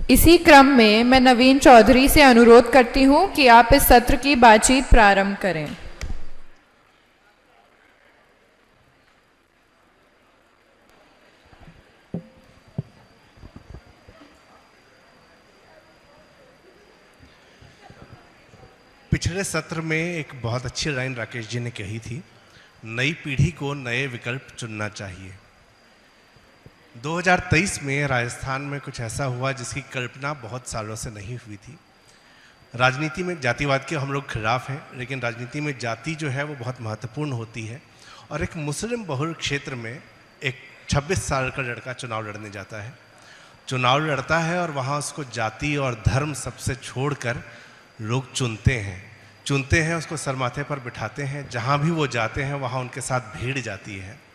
इसी क्रम में मैं नवीन चौधरी से अनुरोध करती हूं कि आप इस सत्र की बातचीत प्रारंभ करें। पिछले सत्र में एक बहुत अच्छी लाइन राकेश जी ने कही थी, नई पीढ़ी को नए विकल्प चुनना चाहिए। 2023 में राजस्थान में कुछ ऐसा हुआ जिसकी कल्पना बहुत सालों से नहीं हुई थी। राजनीति में जातिवाद के हम लोग खिलाफ हैं, लेकिन राजनीति में जाति जो है वो बहुत महत्वपूर्ण होती है। और एक मुस्लिम बहुल क्षेत्र में एक 26 साल का लड़का चुनाव लड़ने जाता है, चुनाव लड़ता है और वहाँ उसको जाति और धर्म सबसे छोड़कर लोग चुनते हैं, उसको सर माथे पर बिठाते हैं, जहाँ भी वो जाते हैं वहाँ उनके साथ भीड़ जाती है।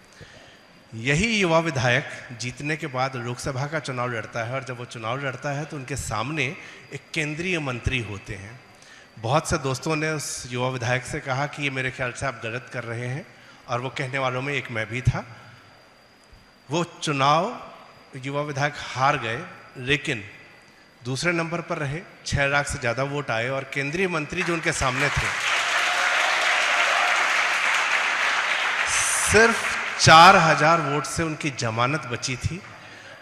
यही युवा विधायक जीतने के बाद लोकसभा का चुनाव लड़ता है, और जब वो चुनाव लड़ता है तो उनके सामने एक केंद्रीय मंत्री होते हैं। बहुत से दोस्तों ने उस युवा विधायक से कहा कि ये मेरे ख्याल से आप गलत कर रहे हैं, और वो कहने वालों में एक मैं भी था। वो चुनाव युवा विधायक हार गए, लेकिन दूसरे नंबर पर रहे, 6 लाख से ज़्यादा वोट आए, और केंद्रीय मंत्री जो उनके सामने थे सिर्फ 4000 वोट से उनकी जमानत बची थी।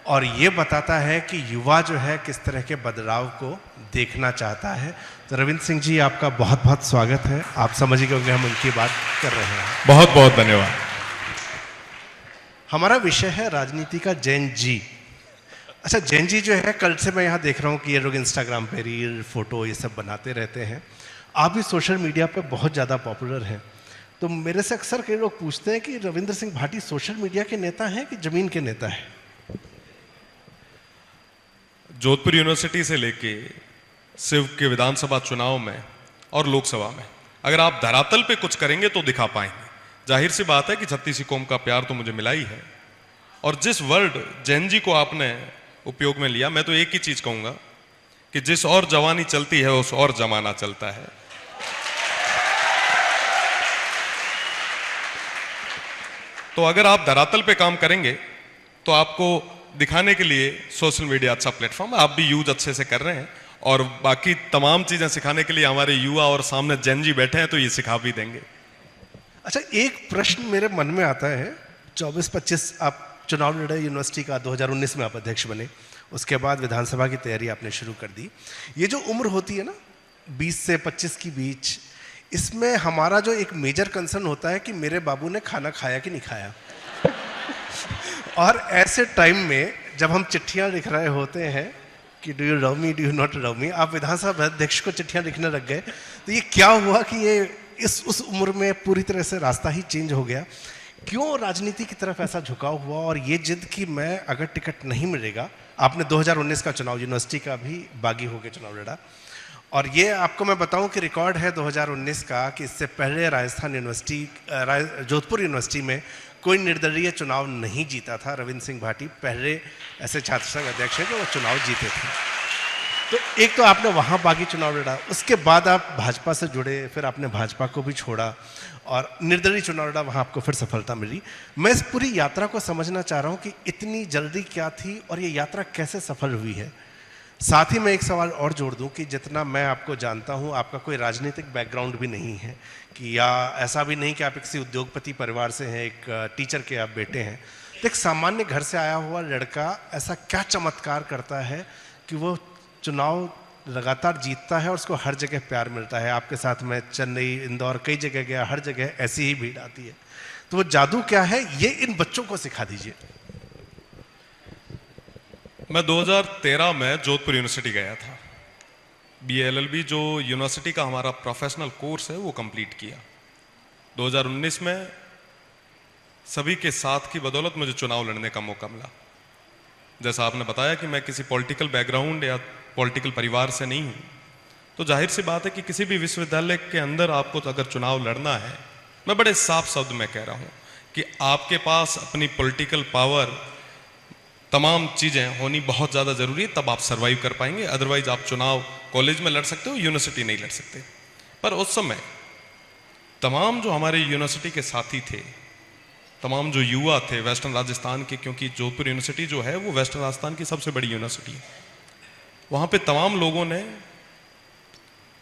और ये बताता है कि युवा जो है किस तरह के बदलाव को देखना चाहता है। तो रविंद्र सिंह जी, आपका बहुत बहुत स्वागत है। आप समझिए क्योंकि हम उनकी बात कर रहे हैं। बहुत बहुत धन्यवाद। हमारा विषय है राजनीति का जेन जी। अच्छा, जैन जी जो है, कल से मैं यहाँ देख रहा हूँ कि ये लोग इंस्टाग्राम पे रील, फोटो ये सब बनाते रहते हैं। आप भी सोशल मीडिया पे बहुत ज़्यादा पॉपुलर हैं। तो मेरे से अक्सर कई लोग पूछते हैं कि रविंद्र सिंह भाटी सोशल मीडिया के नेता हैं कि ज़मीन के नेता हैं? जोधपुर यूनिवर्सिटी से लेके शिव के विधानसभा चुनाव में और लोकसभा में अगर आप धरातल पे कुछ करेंगे तो दिखा पाएंगे। जाहिर सी बात है कि छत्तीसी कौम का प्यार तो मुझे मिला ही है। और जिस वर्ड जैन जी को आपने उपयोग में लिया, मैं तो एक ही चीज कहूंगा कि जिस और जवानी चलती है उस और जमाना चलता है। तो अगर आप धरातल पे काम करेंगे तो आपको दिखाने के लिए सोशल मीडिया अच्छा प्लेटफॉर्म है, आप भी यूज अच्छे से कर रहे हैं, और बाकी तमाम चीजें सिखाने के लिए हमारे युवा और सामने जैन जी बैठे हैं तो ये सिखा भी देंगे। अच्छा, एक प्रश्न मेरे मन में आता है। 24-25 आप चुनाव लड़े यूनिवर्सिटी का, 2019 में आप अध्यक्ष बने, उसके बाद विधानसभा की तैयारी आपने शुरू कर दी। ये जो उम्र होती है ना 20 से 25 के बीच, इसमें हमारा जो एक मेजर कंसर्न होता है कि मेरे बाबू ने खाना खाया कि नहीं खाया। और ऐसे टाइम में जब हम चिट्ठियां लिख रहे होते हैं कि do you love me, do you not love me, आप विधानसभा अध्यक्ष को चिट्ठियां लिखने लग गए। तो ये क्या हुआ कि ये उस उम्र में पूरी तरह से रास्ता ही चेंज हो गया? क्यों राजनीति की तरफ ऐसा झुकाव हुआ, और ये जिद कि मैं अगर टिकट नहीं मिलेगा? आपने 2019 का चुनाव यूनिवर्सिटी का भी बागी होकर चुनाव लड़ा, और ये आपको मैं बताऊं कि रिकॉर्ड है 2019 का कि इससे पहले राजस्थान यूनिवर्सिटी, जोधपुर यूनिवर्सिटी में कोई निर्दलीय चुनाव नहीं जीता था। रविंद्र सिंह भाटी पहले ऐसे छात्र संघ अध्यक्ष हैं जो वो चुनाव जीते थे। तो एक तो आपने वहाँ बागी चुनाव लड़ा, उसके बाद आप भाजपा से जुड़े, फिर आपने भाजपा को भी छोड़ा और निर्दलीय चुनाव लड़ा, वहाँ आपको फिर सफलता मिली। मैं इस पूरी यात्रा को समझना चाह रहा हूँ कि इतनी जल्दी क्या थी और ये यात्रा कैसे सफल हुई है। साथ ही मैं एक सवाल और जोड़ दूं कि जितना मैं आपको जानता हूं, आपका कोई राजनीतिक बैकग्राउंड भी नहीं है, कि या ऐसा भी नहीं कि आप किसी उद्योगपति परिवार से हैं, एक टीचर के आप बेटे हैं। तो एक सामान्य घर से आया हुआ लड़का ऐसा क्या चमत्कार करता है कि वो चुनाव लगातार जीतता है और उसको हर जगह प्यार मिलता है? आपके साथ मैं चेन्नई, इंदौर, कई जगह गया, हर जगह ऐसी ही भीड़ आती है। तो वो जादू क्या है, ये इन बच्चों को सिखा दीजिए। मैं 2013 में जोधपुर यूनिवर्सिटी गया था। BA-LLB जो यूनिवर्सिटी का हमारा प्रोफेशनल कोर्स है वो कंप्लीट किया। 2019 में सभी के साथ की बदौलत मुझे चुनाव लड़ने का मौका मिला। जैसा आपने बताया कि मैं किसी पॉलिटिकल बैकग्राउंड या पॉलिटिकल परिवार से नहीं हूं, तो जाहिर सी बात है कि किसी भी विश्वविद्यालय के अंदर आपको अगर चुनाव लड़ना है, मैं बड़े साफ शब्द में कह रहा हूं कि आपके पास अपनी पॉलिटिकल पावर, तमाम चीजें होनी बहुत ज्यादा जरूरी है, तब आप सरवाइव कर पाएंगे। अदरवाइज आप चुनाव कॉलेज में लड़ सकते हो, यूनिवर्सिटी नहीं लड़ सकते। पर उस समय तमाम जो हमारे यूनिवर्सिटी के साथी थे, तमाम जो युवा थे वेस्टर्न राजस्थान के, क्योंकि जोधपुर यूनिवर्सिटी जो है वो वेस्टर्न राजस्थान की सबसे बड़ी यूनिवर्सिटी है, वहाँ पे तमाम लोगों ने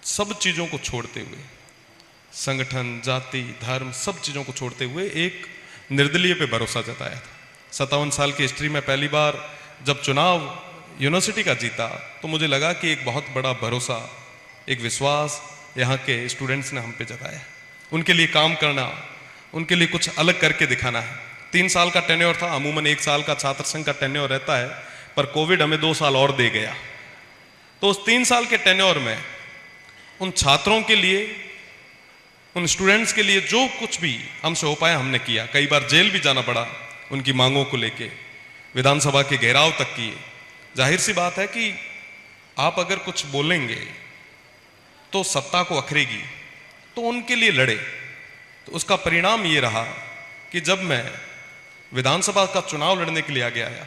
सब चीज़ों को छोड़ते हुए, संगठन, जाति, धर्म, सब चीज़ों को छोड़ते हुए एक निर्दलीय पे भरोसा जताया था। 57 साल की हिस्ट्री में पहली बार जब चुनाव यूनिवर्सिटी का जीता तो मुझे लगा कि एक बहुत बड़ा भरोसा, एक विश्वास यहाँ के स्टूडेंट्स ने हम पे जताया। उनके लिए काम करना, उनके लिए कुछ अलग करके दिखाना है। 3 साल का टेन्योर था, अमूमन 1 साल का छात्र संघ का टेन्योर रहता है, पर कोविड हमें 2 साल और दे गया। तो उस 3 साल के टेन्योर में उन छात्रों के लिए, उन स्टूडेंट्स के लिए जो कुछ भी हमसे हो पाया हमने किया। कई बार जेल भी जाना पड़ा उनकी मांगों को लेके, विधानसभा के घेराव तक किए। जाहिर सी बात है कि आप अगर कुछ बोलेंगे तो सत्ता को अखरेगी, तो उनके लिए लड़े। तो उसका परिणाम ये रहा कि जब मैं विधानसभा का चुनाव लड़ने के लिए आगे आया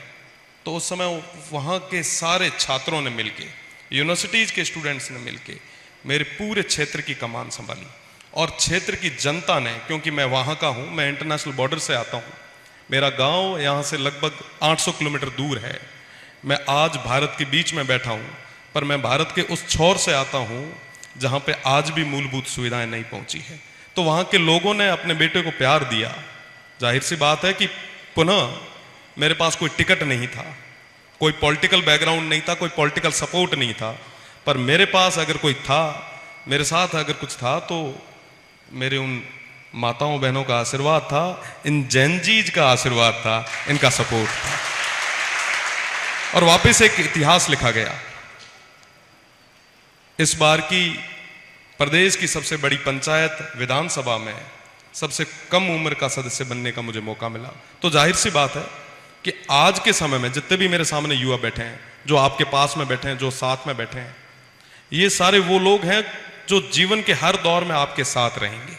तो उस समय वहाँ के सारे छात्रों ने मिलके, यूनिवर्सिटीज के स्टूडेंट्स ने मिलके मेरे पूरे क्षेत्र की कमान संभाली। और क्षेत्र की जनता ने, क्योंकि मैं वहाँ का हूँ, मैं इंटरनेशनल बॉर्डर से आता हूँ, मेरा गांव यहाँ से लगभग 800 किलोमीटर दूर है। मैं आज भारत के बीच में बैठा हूँ, पर मैं भारत के उस छोर से आता हूँ जहाँ पे आज भी मूलभूत सुविधाएं नहीं पहुँची है। तो वहाँ के लोगों ने अपने बेटे को प्यार दिया। जाहिर सी बात है कि पुनः मेरे पास कोई टिकट नहीं था, कोई पॉलिटिकल बैकग्राउंड नहीं था, कोई पॉलिटिकल सपोर्ट नहीं था, पर मेरे पास अगर कोई था, मेरे साथ अगर कुछ था, तो मेरे उन माताओं बहनों का आशीर्वाद था, इन जैनजीज का आशीर्वाद था, इनका सपोर्ट था। और वापस एक इतिहास लिखा गया। इस बार की प्रदेश की सबसे बड़ी पंचायत विधानसभा में सबसे कम उम्र का सदस्य बनने का मुझे मौका मिला। तो जाहिर सी बात है कि आज के समय में जितने भी मेरे सामने युवा बैठे हैं, जो आपके पास में बैठे हैं, जो साथ में बैठे हैं, ये सारे वो लोग हैं जो जीवन के हर दौर में आपके साथ रहेंगे,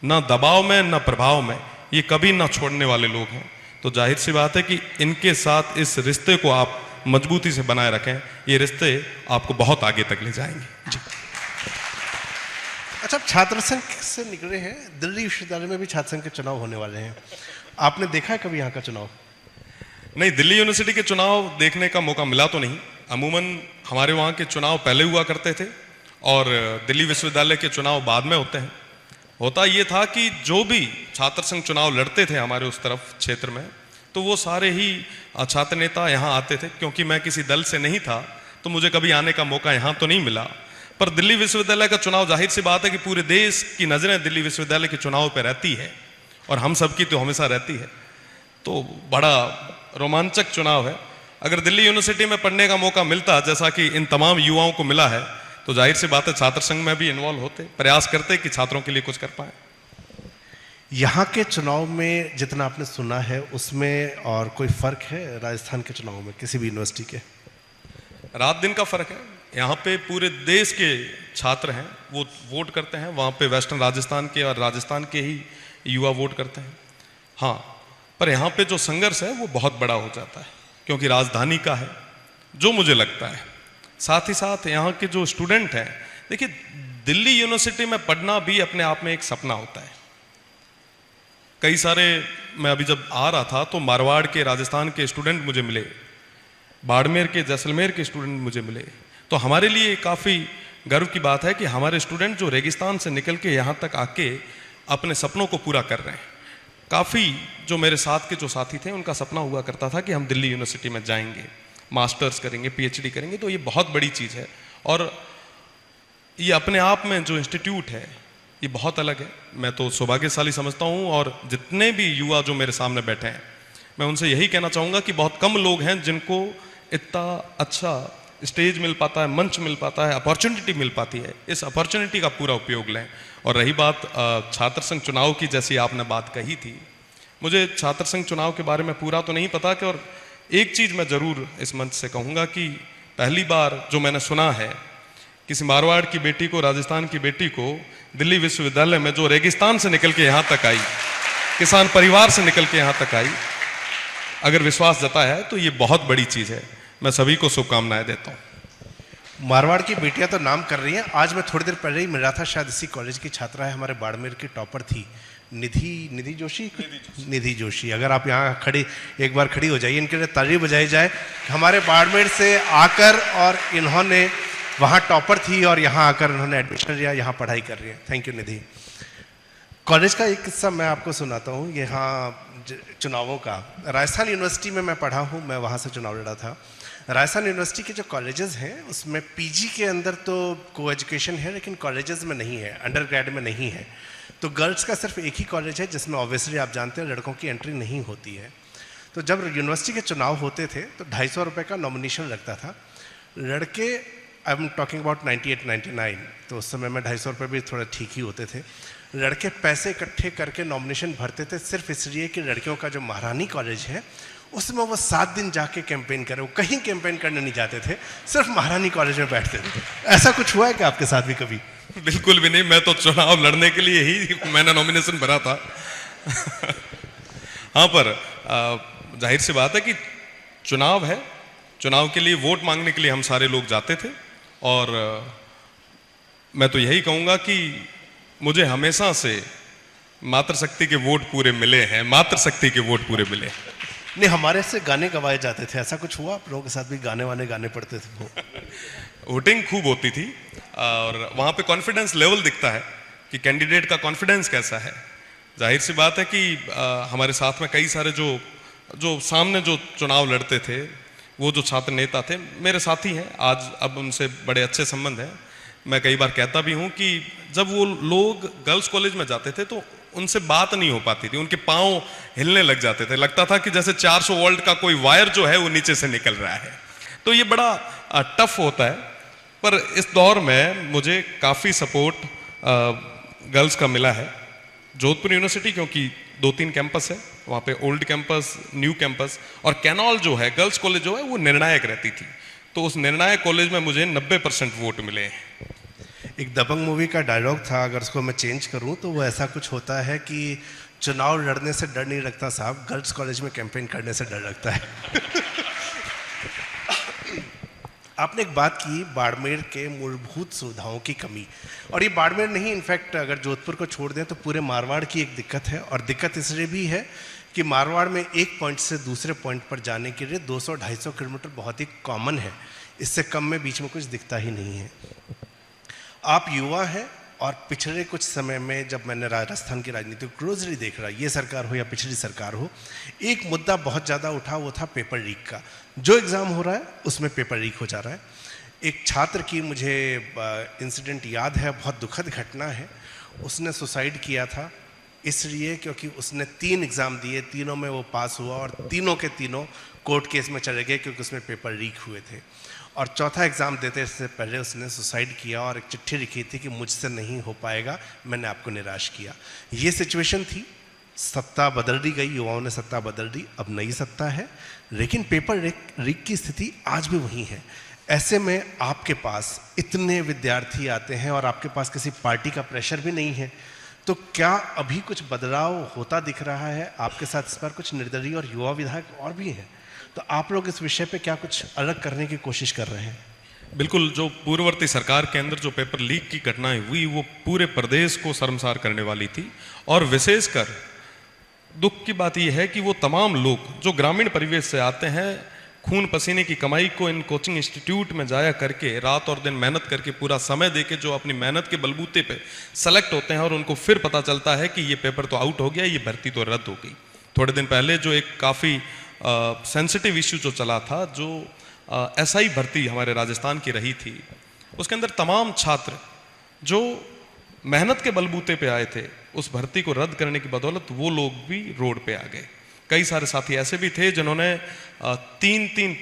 ना दबाव में ना प्रभाव में, ये कभी ना छोड़ने वाले लोग हैं। तो जाहिर सी बात है कि इनके साथ इस रिश्ते को आप मजबूती से बनाए रखें, ये रिश्ते आपको बहुत आगे तक ले जाएंगे। जी। अच्छा, आप छात्र संघ से निकले हैं, दिल्ली विश्वविद्यालय में भी छात्र संघ के चुनाव होने वाले हैं, आपने देखा है कभी यहाँ का चुनाव? नहीं, दिल्ली यूनिवर्सिटी के चुनाव देखने का मौका मिला तो नहीं। अमूमन हमारे वहाँ के चुनाव पहले हुआ करते थे और दिल्ली विश्वविद्यालय के चुनाव बाद में होते हैं। होता ये था कि जो भी छात्र संघ चुनाव लड़ते थे हमारे उस तरफ क्षेत्र में, तो वो सारे ही छात्र नेता यहाँ आते थे। क्योंकि मैं किसी दल से नहीं था तो मुझे कभी आने का मौका यहाँ तो नहीं मिला, पर दिल्ली विश्वविद्यालय का चुनाव, जाहिर सी बात है कि पूरे देश की नज़रें दिल्ली विश्वविद्यालय के चुनाव पर रहती है और हम सबकी तो हमेशा रहती है। तो बड़ा रोमांचक चुनाव है। अगर दिल्ली यूनिवर्सिटी में पढ़ने का मौका मिलता जैसा कि इन तमाम युवाओं को मिला है, तो जाहिर सी बात है छात्र संघ में भी इन्वॉल्व होते, प्रयास करते कि छात्रों के लिए कुछ कर पाए। यहाँ के चुनाव में जितना आपने सुना है उसमें और कोई फर्क है राजस्थान के चुनाव में किसी भी यूनिवर्सिटी के? रात दिन का फर्क है। यहाँ पे पूरे देश के छात्र हैं, वो वोट करते हैं। वहाँ पे वेस्टर्न राजस्थान के और राजस्थान के ही युवा वोट करते हैं। हाँ, पर यहाँ पे जो संघर्ष है वो बहुत बड़ा हो जाता है, क्योंकि राजधानी का है, जो मुझे लगता है। साथ ही साथ यहाँ के जो स्टूडेंट हैं, देखिए दिल्ली यूनिवर्सिटी में पढ़ना भी अपने आप में एक सपना होता है। कई सारे, मैं अभी जब आ रहा था तो मारवाड़ के, राजस्थान के स्टूडेंट मुझे मिले, बाड़मेर के, जैसलमेर के स्टूडेंट मुझे मिले। तो हमारे लिए काफ़ी गर्व की बात है कि हमारे स्टूडेंट जो रेगिस्तान से निकल के यहाँ तक आके अपने सपनों को पूरा कर रहे हैं। काफ़ी जो मेरे साथ के जो साथी थे उनका सपना हुआ करता था कि हम दिल्ली यूनिवर्सिटी में जाएंगे, मास्टर्स करेंगे, पीएचडी करेंगे। तो ये बहुत बड़ी चीज़ है और ये अपने आप में जो इंस्टीट्यूट है ये बहुत अलग है। मैं तो सौभाग्यशाली समझता हूँ, और जितने भी युवा जो मेरे सामने बैठे हैं, मैं उनसे यही कहना चाहूँगा कि बहुत कम लोग हैं जिनको इतना अच्छा स्टेज मिल पाता है, मंच मिल पाता है, अपॉर्चुनिटी मिल पाती है। इस अपॉर्चुनिटी का पूरा उपयोग लें। और रही बात छात्र संघ चुनाव की, जैसी आपने बात कही थी, मुझे छात्र संघ चुनाव के बारे में पूरा तो नहीं पता कि, और एक चीज़ मैं ज़रूर इस मंच से कहूँगा कि पहली बार जो मैंने सुना है किसी मारवाड़ की बेटी को, राजस्थान की बेटी को दिल्ली विश्वविद्यालय में, जो रेगिस्तान से निकल के यहाँ तक आई, किसान परिवार से निकल के यहाँ तक आई, अगर विश्वास जताया है तो ये बहुत बड़ी चीज़ है। मैं सभी को शुभकामनाएं देता हूँ। मारवाड़ की बेटियां तो नाम कर रही हैं। आज मैं थोड़ी देर पहले ही मिल रहा था, शायद इसी कॉलेज की छात्रा है, हमारे बाड़मेर की टॉपर थी, निधि जोशी, निधि जोशी, अगर आप यहाँ खड़ी एक बार खड़ी हो जाइए, इनके लिए ताली बजाई जाए। हमारे बाड़मेर से आकर और इन्होंने वहाँ टॉपर थी और यहाँ आकर इन्होंने एडमिशन लिया, यहाँ पढ़ाई कर रही है। Thank you Nidhi. कॉलेज का एक किस्सा मैं आपको सुनाता हूँ, यहाँ चुनावों का। राजस्थान यूनिवर्सिटी में मैं पढ़ा हूँ, मैं वहाँ से चुनाव लड़ा था। राजस्थान यूनिवर्सिटी के जो कॉलेजेस हैं उसमें पीजी के अंदर तो को एजुकेशन है, लेकिन कॉलेजेस में नहीं है, अंडर ग्रेड में नहीं है। तो गर्ल्स का सिर्फ एक ही कॉलेज है जिसमें ऑब्वियसली आप जानते हैं लड़कों की एंट्री नहीं होती है। तो जब यूनिवर्सिटी के चुनाव होते थे तो 250 रुपये का नॉमिनेशन लगता था। लड़के, आई एम टॉकिंग अबाउट 98-99, तो उस समय में 250 रुपये भी थोड़ा ठीक ही होते थे। लड़के पैसे इकट्ठे करके नॉमिनेशन भरते थे सिर्फ इसलिए कि लड़कियों का जो महारानी कॉलेज है उसमें वो 7 दिन जाके कैंपेन करें। वो कहीं कैंपेन करने नहीं जाते थे, सिर्फ महारानी कॉलेज में बैठते थे। ऐसा कुछ हुआ है कि आपके साथ भी कभी? बिल्कुल भी नहीं, मैं तो चुनाव लड़ने के लिए ही मैंने नॉमिनेशन भरा था। हाँ, पर जाहिर सी बात है कि चुनाव है, चुनाव के लिए वोट मांगने के लिए हम सारे लोग जाते थे। और मैं तो यही कहूँगा कि मुझे हमेशा से मातृशक्ति के वोट पूरे मिले हैं, मातृशक्ति के वोट पूरे मिले हैं। नहीं, हमारे से गाने गवाए जाते थे, ऐसा कुछ हुआ? आप लोगों के साथ भी गाने पड़ते थे? वो वोटिंग खूब होती थी और वहाँ पे कॉन्फिडेंस लेवल दिखता है कि कैंडिडेट का कॉन्फिडेंस कैसा है। जाहिर सी बात है कि हमारे साथ में कई सारे जो सामने जो चुनाव लड़ते थे, वो जो छात्र नेता थे मेरे साथी हैं, आज अब उनसे बड़े अच्छे संबंध हैं। मैं कई बार कहता भी हूँ कि जब वो लोग गर्ल्स कॉलेज में जाते थे तो उनसे बात नहीं हो पाती थी, उनके पाँव हिलने लग जाते थे, लगता था कि जैसे 400 वोल्ट का कोई वायर जो है वो नीचे से निकल रहा है। तो ये बड़ा टफ होता है। पर इस दौर में मुझे काफ़ी सपोर्ट गर्ल्स का मिला है। जोधपुर यूनिवर्सिटी, क्योंकि 2-3 कैंपस है वहाँ पे, ओल्ड कैंपस, न्यू कैंपस, और कैनॉल जो है गर्ल्स कॉलेज जो है वो निर्णायक रहती थी। तो उस निर्णायक कॉलेज में मुझे 90% वोट मिले हैं। एक दबंग मूवी का डायलॉग था, अगर उसको मैं चेंज करूं तो वो ऐसा कुछ होता है कि चुनाव लड़ने से डर नहीं लगता साहब, गर्ल्स कॉलेज में कैंपेन करने से डर लगता है। आपने एक बात की बाड़मेर के मूलभूत सुविधाओं की कमी, और ये बाड़मेर नहीं, इनफैक्ट अगर जोधपुर को छोड़ दें तो पूरे मारवाड़ की एक दिक्कत है। और दिक्कत इसलिए भी है कि मारवाड़ में एक पॉइंट से दूसरे पॉइंट पर जाने के लिए 200-250 किलोमीटर बहुत ही कॉमन है, इससे कम में बीच में कुछ दिखता ही नहीं है। आप युवा हैं और पिछले कुछ समय में जब मैंने राजस्थान की राजनीति को क्लोजली देख रहा, ये सरकार हो या पिछली सरकार हो, एक मुद्दा बहुत ज़्यादा उठा, वो था पेपर लीक का। जो एग्ज़ाम हो रहा है उसमें पेपर लीक हो जा रहा है। एक छात्र की मुझे इंसिडेंट याद है, बहुत दुखद घटना है। उसने सुसाइड किया था इसलिए क्योंकि उसने 3 एग्ज़ाम दिए, तीनों में वो पास हुआ और तीनों के तीनों कोर्ट केस में चले गए क्योंकि उसमें पेपर लीक हुए थे। और चौथा एग्ज़ाम देते से पहले उसने सुसाइड किया और एक चिट्ठी लिखी थी कि मुझसे नहीं हो पाएगा, मैंने आपको निराश किया। ये सिचुएशन थी। सत्ता बदल दी गई, युवाओं ने सत्ता बदल दी, अब नई सत्ता है, लेकिन पेपर लीक की स्थिति आज भी वही है। ऐसे में आपके पास इतने विद्यार्थी आते हैं और आपके पास किसी पार्टी का प्रेशर भी नहीं है, तो क्या अभी कुछ बदलाव होता दिख रहा है? आपके साथ इस पर कुछ निर्दलीय और युवा विधायक और भी हैं, तो आप लोग इस विषय पे क्या कुछ अलग करने की कोशिश कर रहे हैं? बिल्कुल, जो पूर्ववर्ती सरकार के अंदर जो पेपर लीक की घटनाएं हुई वो पूरे प्रदेश को शर्मसार करने वाली थी। और विशेषकर दुख की बात यह है कि वो तमाम लोग जो ग्रामीण परिवेश से आते हैं, खून पसीने की कमाई को इन कोचिंग इंस्टीट्यूट में जाया करके, रात और दिन मेहनत करके, पूरा समय देके जो अपनी मेहनत के बलबूते पे सेलेक्ट होते हैं और उनको फिर पता चलता है कि ये पेपर तो आउट हो गया, ये भर्ती तो रद्द हो गई। थोड़े दिन पहले जो एक काफ़ी सेंसिटिव इश्यू जो चला था, जो एसआई भर्ती हमारे राजस्थान की रही थी, उसके अंदर तमाम छात्र जो मेहनत के बलबूते पे आए थे, उस भर्ती को रद्द करने की बदौलत वो लोग भी रोड पे आ गए। कई सारे साथी ऐसे भी थे जिन्होंने 3-3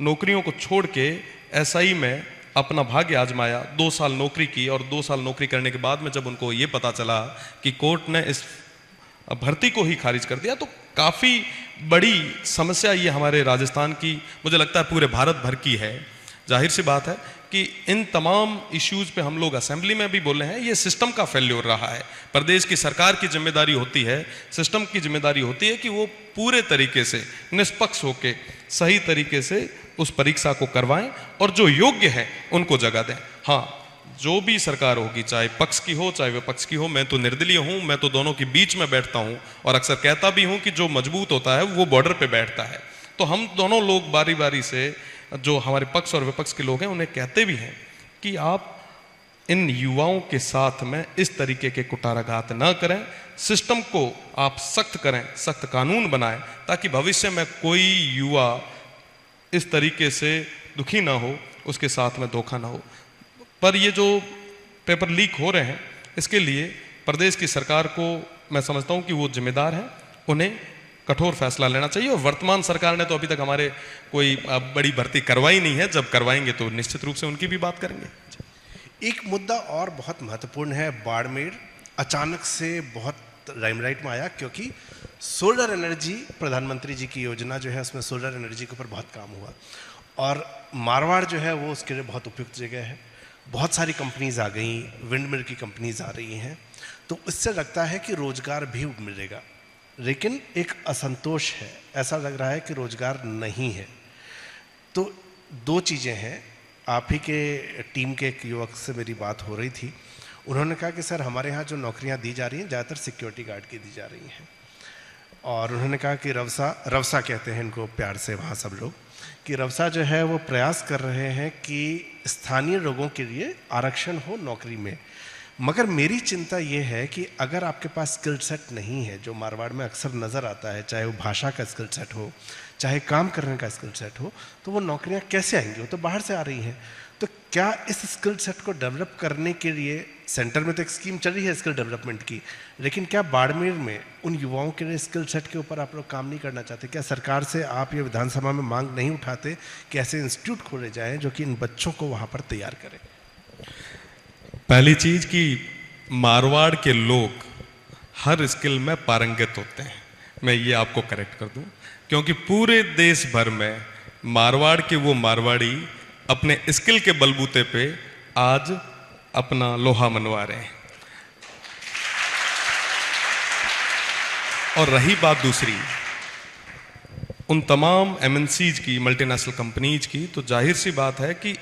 नौकरियों को छोड़ के एसआई में अपना भाग्य आजमाया, 2 साल नौकरी की, और 2 साल नौकरी करने के बाद में जब उनको ये पता चला कि कोर्ट ने इस भर्ती को ही खारिज कर दिया, तो काफ़ी बड़ी समस्या ये हमारे राजस्थान की, मुझे लगता है पूरे भारत भर की है। जाहिर सी बात है कि इन तमाम इश्यूज़ पे हम लोग असेंबली में भी बोले हैं, ये सिस्टम का फेल्योर रहा है। प्रदेश की सरकार की जिम्मेदारी होती है, सिस्टम की जिम्मेदारी होती है कि वो पूरे तरीके से निष्पक्ष होकर सही तरीके से उस परीक्षा को करवाएं और जो योग्य है उनको जगह दें। हाँ, जो भी सरकार होगी, चाहे पक्ष की हो चाहे विपक्ष की हो, मैं तो निर्दलीय हूं, मैं तो दोनों के बीच में बैठता हूं और अक्सर कहता भी हूं कि जो मजबूत होता है वो बॉर्डर पे बैठता है। तो हम दोनों लोग बारी बारी से, जो हमारे पक्ष और विपक्ष के लोग हैं, उन्हें कहते भी हैं कि आप इन युवाओं के साथ में इस तरीके के कुटाराघात न करें, सिस्टम को आप सख्त करें, सख्त कानून बनाएं, ताकि भविष्य में कोई युवा इस तरीके से दुखी ना हो, उसके साथ में धोखा ना हो। पर ये जो पेपर लीक हो रहे हैं, इसके लिए प्रदेश की सरकार को मैं समझता हूँ कि वो जिम्मेदार है, उन्हें कठोर फैसला लेना चाहिए। और वर्तमान सरकार ने तो अभी तक हमारे कोई बड़ी भर्ती करवाई नहीं है, जब करवाएंगे तो निश्चित रूप से उनकी भी बात करेंगे। एक मुद्दा और बहुत महत्वपूर्ण है, बाड़मेर अचानक से बहुत लाइमलाइट में आया क्योंकि सोलर एनर्जी, प्रधानमंत्री जी की योजना जो है उसमें सोलर एनर्जी के ऊपर बहुत काम हुआ और मारवाड़ जो है वो उसके लिए बहुत उपयुक्त जगह है। बहुत सारी कंपनीज आ गई, विंड मिल की कंपनीज आ रही हैं, तो इससे लगता है कि रोजगार भी मिलेगा, लेकिन एक असंतोष है, ऐसा लग रहा है कि रोजगार नहीं है। तो दो चीज़ें हैं। आप ही के टीम के एक युवक से मेरी बात हो रही थी, उन्होंने कहा कि सर हमारे यहाँ जो नौकरियाँ दी जा रही हैं ज़्यादातर सिक्योरिटी गार्ड की दी जा रही हैं, और उन्होंने कहा कि रवसा कहते हैं इनको प्यार से वहाँ सब लोग, कि रवसा जो है वो प्रयास कर रहे हैं कि स्थानीय लोगों के लिए आरक्षण हो नौकरी में। मगर मेरी चिंता ये है कि अगर आपके पास स्किल सेट नहीं है, जो मारवाड़ में अक्सर नज़र आता है, चाहे वो भाषा का स्किल सेट हो, चाहे काम करने का स्किल सेट हो, तो वो नौकरियां कैसे आएंगी? वो तो बाहर से आ रही हैं। तो क्या इस स्किल सेट को डेवलप करने के लिए सेंटर में तो एक स्कीम चल रही है स्किल डेवलपमेंट की, लेकिन क्या बाड़मेर में उन युवाओं के लिए स्किल सेट के ऊपर आप लोग काम नहीं करना चाहते? क्या सरकार से आप ये विधानसभा में मांग नहीं उठाते कि ऐसे इंस्टीट्यूट खोले जाएं जो कि इन बच्चों को वहाँ पर तैयार करें? पहली चीज कि मारवाड़ के लोग हर स्किल में पारंगत होते हैं, मैं ये आपको करेक्ट कर दूं, क्योंकि पूरे देश भर में मारवाड़ के वो मारवाड़ी अपने स्किल के बलबूते पे आज अपना लोहा मनवा रहे हैं। और रही बात दूसरी, उन तमाम एमएनसीज की, मल्टीनेशनल कंपनीज की, तो जाहिर सी बात है कि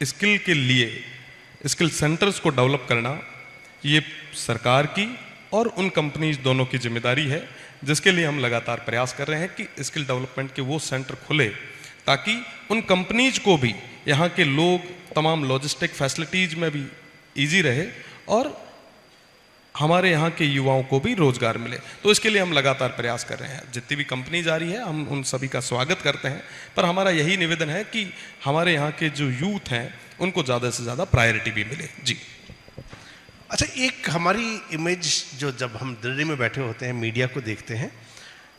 स्किल के लिए स्किल सेंटर्स को डेवलप करना ये सरकार की और उन कंपनीज दोनों की जिम्मेदारी है, जिसके लिए हम लगातार प्रयास कर रहे हैं कि स्किल डेवलपमेंट के वो सेंटर खुले, ताकि उन कंपनीज को भी यहाँ के लोग तमाम लॉजिस्टिक फैसिलिटीज में भी इजी रहे और हमारे यहाँ के युवाओं को भी रोजगार मिले। तो इसके लिए हम लगातार प्रयास कर रहे हैं। जितनी भी कंपनी जा रही है हम उन सभी का स्वागत करते हैं, पर हमारा यही निवेदन है कि हमारे यहाँ के जो यूथ हैं उनको ज़्यादा से ज़्यादा प्रायोरिटी भी मिले। जी अच्छा, एक हमारी इमेज जो जब हम दिल्ली में बैठे होते हैं मीडिया को देखते हैं